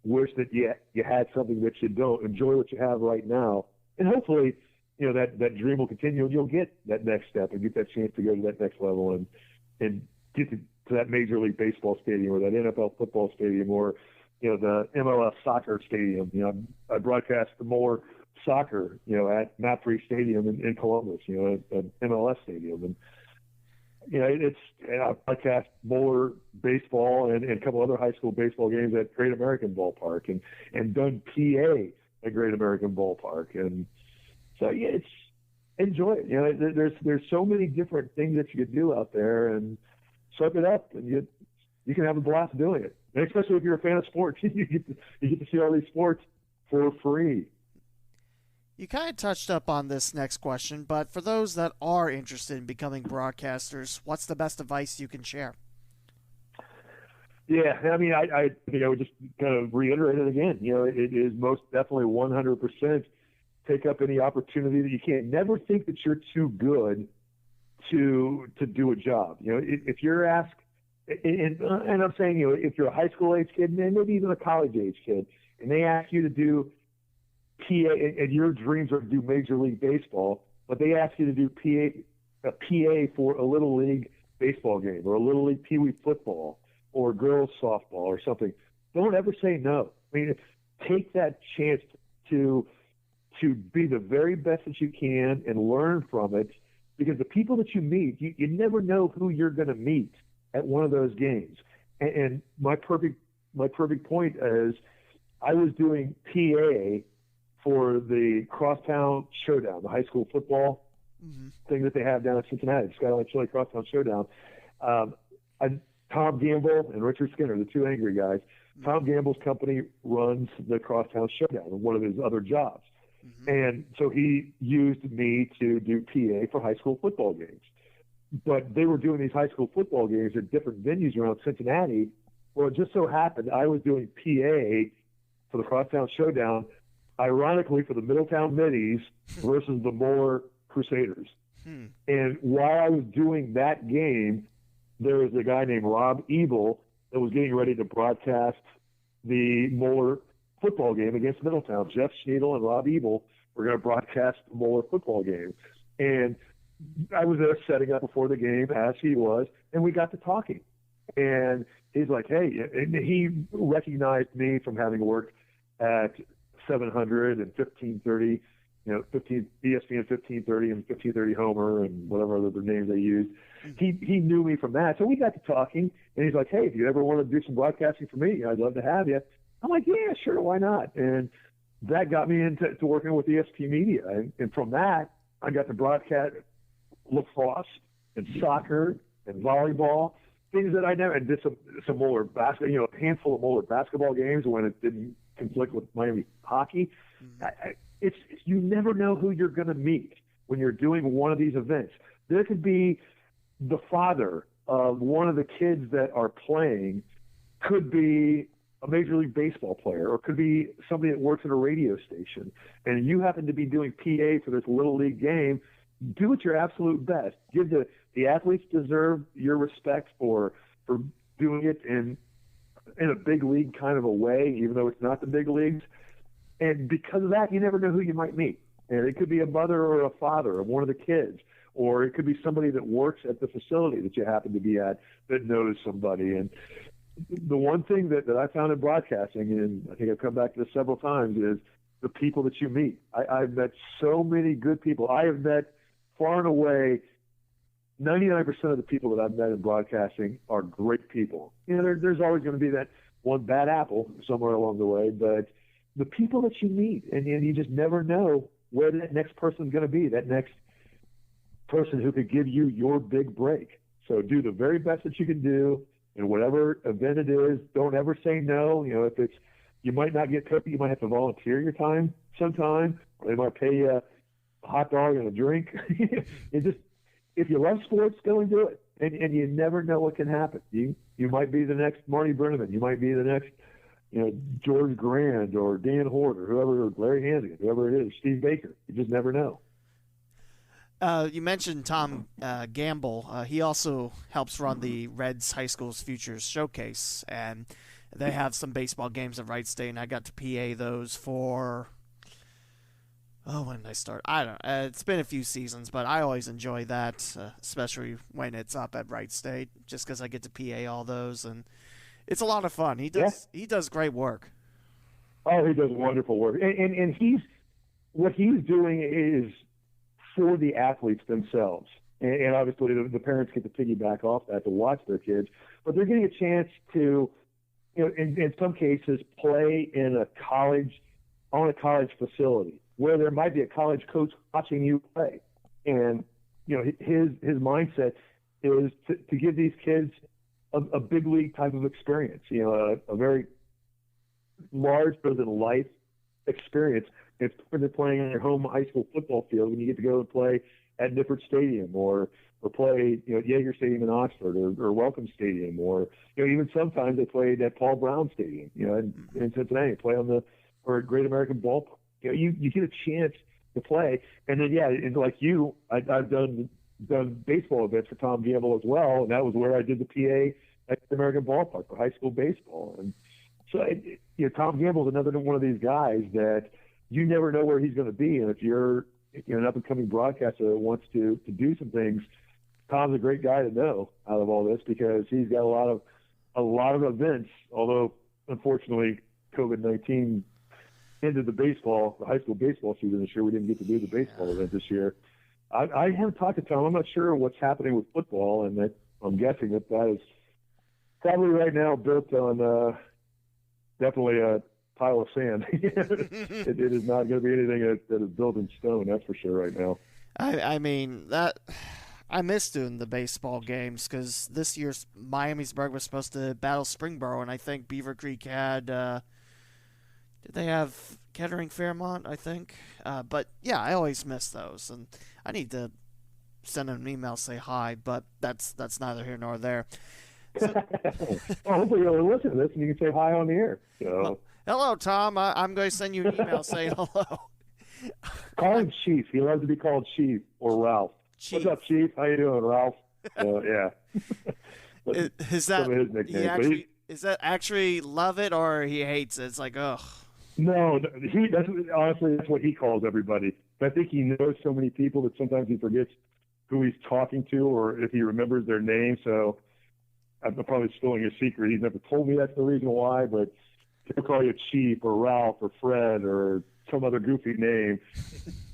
S4: wish that you had something that you don't. Enjoy what you have right now. And hopefully, that dream will continue, and you'll get that next step and get that chance to go to that next level and get to that Major League Baseball stadium, or that NFL football stadium, or the MLS soccer stadium. I broadcast more soccer, at MAPFRE Stadium in Columbus, an MLS stadium. And I broadcast Bowler baseball and a couple other high school baseball games at Great American Ballpark and done PA at Great American Ballpark. And so, it's enjoy it. There's so many different things that you could do out there, and soak it up, and you can have a blast doing it. And especially if you're a fan of sports, you get to see all these sports for free.
S2: You kind of touched up on this next question, but for those that are interested in becoming broadcasters, what's the best advice you can share?
S4: Yeah, I mean, I think I would just kind of reiterate it again. It is most definitely 100% take up any opportunity that you can. Never think that you're too good to do a job. If you're asked, and I'm saying, if you're a high school age kid and maybe even a college age kid, and they ask you to do PA, and your dreams are to do Major League Baseball, but they ask you to do a PA for a Little League baseball game or a Little League Pee Wee football or girls softball or something, don't ever say no. I mean, take that chance to be the very best that you can and learn from it, because the people that you meet, you never know who you're going to meet at one of those games. And my perfect point is, I was doing PA for the Crosstown Showdown, the high school football thing that they have down in Cincinnati, Skyline Chili Crosstown Showdown. Tom Gamble and Richard Skinner, the two angry guys. Tom Gamble's company runs the Crosstown Showdown, one of his other jobs. And so he used me to do PA for high school football games. But they were doing these high school football games at different venues around Cincinnati. Well, it just so happened I was doing PA for the Crosstown Showdown, ironically for the Middletown Middies versus the Moeller Crusaders. And while I was doing that game, there was a guy named Rob Ebel that was getting ready to broadcast the Moeller football game against Middletown. Jeff Schneidel and Rob Ebel were going to broadcast the Moeller football game. And I was there setting up before the game, as he was, and we got to talking. And he's like, hey, and he recognized me from having worked at 700 and 1530, ESPN 1530 and 1530 Homer and whatever other names they used. He knew me from that. So we got to talking, and he's like, hey, if you ever want to do some broadcasting for me, I'd love to have you. I'm like, yeah, sure, why not? And that got me into working with ESP Media. And from that, I got to broadcast lacrosse and soccer and volleyball, things that I never, and did some Moeller basketball, a handful of Moeller basketball games when it didn't conflict with Miami hockey. It's you never know who you're going to meet when you're doing one of these events. There could be the father of one of the kids that are playing, could be a Major League Baseball player, or could be somebody that works at a radio station, and you happen to be doing PA for this Little League game. Do it your absolute best. Give the athletes deserve your respect for doing it in a big league kind of a way, even though it's not the big leagues. And because of that, you never know who you might meet. And it could be a mother or a father of one of the kids, or it could be somebody that works at the facility that you happen to be at that knows somebody. And the one thing that I found in broadcasting, and I think I've come back to this several times, is the people that you meet. I've met so many good people. I have met far and away 99% of the people that I've met in broadcasting are great people. There's always going to be that one bad apple somewhere along the way, but the people that you meet, and you just never know where that next person's going to be, that next person who could give you your big break. So do the very best that you can do in whatever event it is. Don't ever say no. If it's, you might not get paid, you might have to volunteer your time sometime. They might pay you a hot dog and a drink. If you love sports, go and do it. And you never know what can happen. You might be the next Marty Brenneman. You might be the next, George Grand or Dan Hort or whoever, Larry Hannigan, whoever it is, Steve Baker. You just never know.
S2: You mentioned Tom Gamble. He also helps run the Reds High School's Futures Showcase, and they have some baseball games at Wright State, and I got to PA those for, when did I start? I don't know. It's been a few seasons, but I always enjoy that, especially when it's up at Wright State, just because I get to PA all those, and it's a lot of fun. He does great work.
S4: Oh, he does wonderful work, and what he's doing is for the athletes themselves. and obviously the parents get to piggyback off that to watch their kids, but they're getting a chance to, in some cases, play in on a college facility where there might be a college coach watching you play. And, his mindset is to give these kids a big league type of experience, a very larger than life experience. It's when they're playing on your home high school football field when you get to go and play at Nippert Stadium or play, Yager Stadium in Oxford or Welcome Stadium, or, even sometimes they played at Paul Brown Stadium, in Cincinnati, play or Great American Ballpark. You get a chance to play. And then, and like you, I've done baseball events for Tom Gamble as well, and that was where I did the PA at the American Ballpark for high school baseball. And so, Tom Gamble is another one of these guys that you never know where he's going to be. And if you're an up-and-coming broadcaster that wants to do some things, Tom's a great guy to know out of all this, because he's got a lot of events, although unfortunately COVID-19 ended the high school baseball season this year. We didn't get to do the baseball event this year. I haven't talked to Tom. I'm not sure what's happening with football, and I'm guessing that is probably right now built on definitely a pile of sand. It is not going to be anything that is built in stone, that's for sure right now.
S2: I mean, I miss doing the baseball games, because this year's Miamisburg was supposed to battle Springboro, and I think Beaver Creek had, did they have Kettering Fairmont, I think? But yeah, I always miss those, and I need to send them an email, say hi, but that's neither here nor there. So,
S4: well, hopefully you'll listen to this and you can say hi on the air. So.
S2: Well, hello, Tom. I'm going to send you an email saying hello.
S4: Call him Chief. He loves to be called Chief or Ralph.
S2: Chief.
S4: What's up, Chief? How you doing, Ralph? Yeah.
S2: Is that
S4: some of his nicknames,
S2: is that actually love it, or he hates it? It's like, ugh.
S4: No, honestly, that's what he calls everybody. But I think he knows so many people that sometimes he forgets who he's talking to, or if he remembers their name. So I'm probably stealing his secret. He's never told me that's the reason why, but he'll call you Chief or Ralph or Fred or some other goofy name.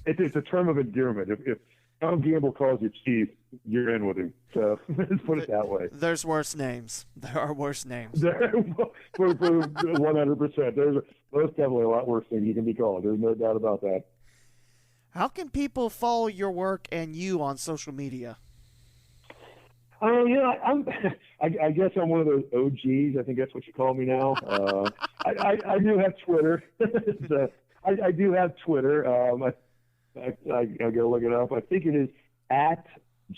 S4: It's a term of endearment. If Tom Gamble calls you Chief, you're in with him. So let's put it that way.
S2: There's worse names. There are worse names.
S4: For 100%. There's definitely a lot worse things you can be called. There's no doubt about that.
S2: How can people follow your work and you on social media?
S4: I guess I'm one of those OGs. I think that's what you call me now. I do have Twitter. I do have Twitter. I gotta look it up. I think it is at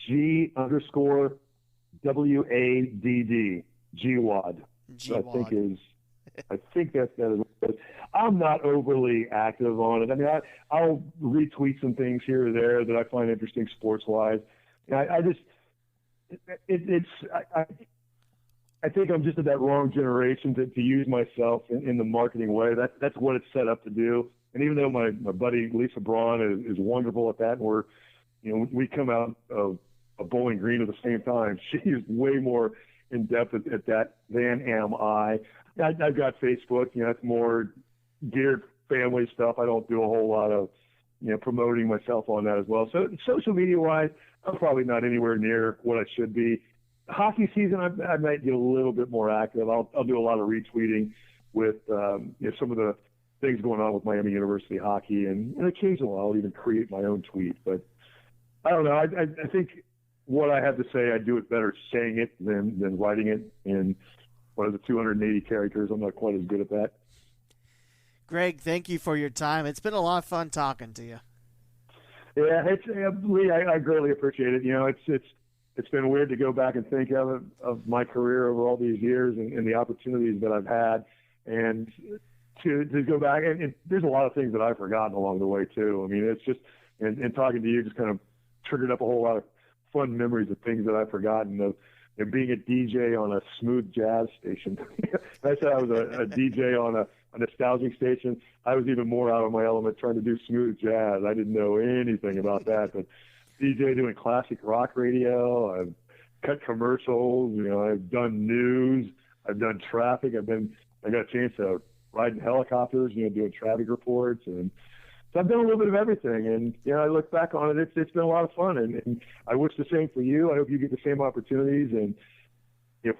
S4: G_WADD. GWAD. I think that is what it is. I'm not overly active on it. I mean, I'll retweet some things here or there that I find interesting sports-wise. I think I'm just at that wrong generation to use myself in the marketing way. That's what it's set up to do. And even though my buddy Lisa Braun is wonderful at that, and we come out of Bowling Green at the same time, she is way more in depth at that than am I. I've got Facebook. It's more geared family stuff. I don't do a whole lot of promoting myself on that as well. So social media wise, I'm probably not anywhere near what I should be. Hockey season, I might get a little bit more active. I'll do a lot of retweeting with some of the things going on with Miami University hockey, and occasionally I'll even create my own tweet. But I don't know. I think what I have to say, I do it better saying it than writing it in 280 characters. I'm not quite as good at that.
S2: Greg, thank you for your time. It's been a lot of fun talking to you.
S4: Yeah, Lee, I greatly appreciate it. It's been weird to go back and think of my career over all these years and the opportunities that I've had, and to go back and there's a lot of things that I've forgotten along the way too. I mean, it's just and talking to you just kind of triggered up a whole lot of fun memories of things that I've forgotten of. And being a DJ on a smooth jazz station. I said I was a DJ on a nostalgic station. I was even more out of my element trying to do smooth jazz. I didn't know anything about that. But DJ doing classic rock radio. I've cut commercials. I've done news. I've done traffic. I got a chance to ride in helicopters. Doing traffic reports. And So I've done a little bit of everything, and I look back on it. It's been a lot of fun, and I wish the same for you. I hope you get the same opportunities and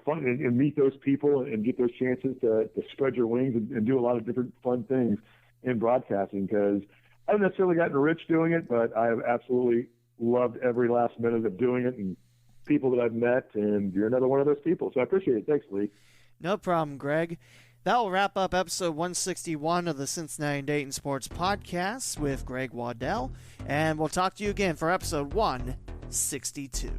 S4: fun and meet those people and get those chances to spread your wings and do a lot of different fun things in broadcasting. Because I haven't necessarily gotten rich doing it, but I have absolutely loved every last minute of doing it and people that I've met, and you're another one of those people. So I appreciate it. Thanks, Lee.
S2: No problem, Greg. That will wrap up episode 161 of the Cincinnati and Dayton Sports Podcast with Greg Waddell, and we'll talk to you again for episode 162.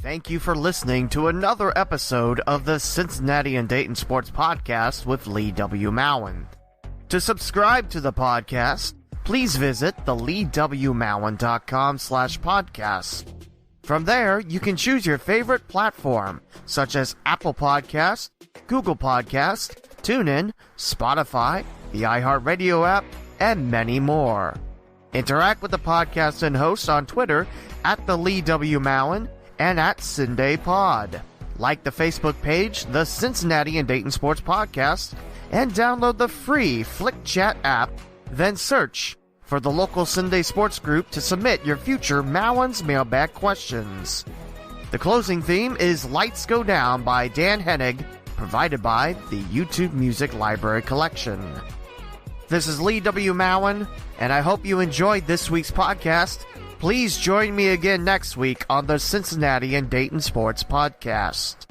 S1: Thank you for listening to another episode of the Cincinnati and Dayton Sports Podcast with Lee W. Mowen. To subscribe to the podcast, please visit theleewmowen.com/podcast. From there, you can choose your favorite platform, such as Apple Podcast, Google Podcast, TuneIn, Spotify, the iHeartRadio app, and many more. Interact with the podcast and host on Twitter at the Lee W. Mowen and at CinDayPod. Like the Facebook page, the Cincinnati and Dayton Sports Podcast, and download the free Flick Chat app, then search for the local Sunday Sports Group to submit your future Mowen's Mailbag questions. The closing theme is Lights Go Down by Dan Hennig, provided by the YouTube Music Library Collection. This is Lee W. Mowen, and I hope you enjoyed this week's podcast. Please join me again next week on the Cincinnati and Dayton Sports Podcast.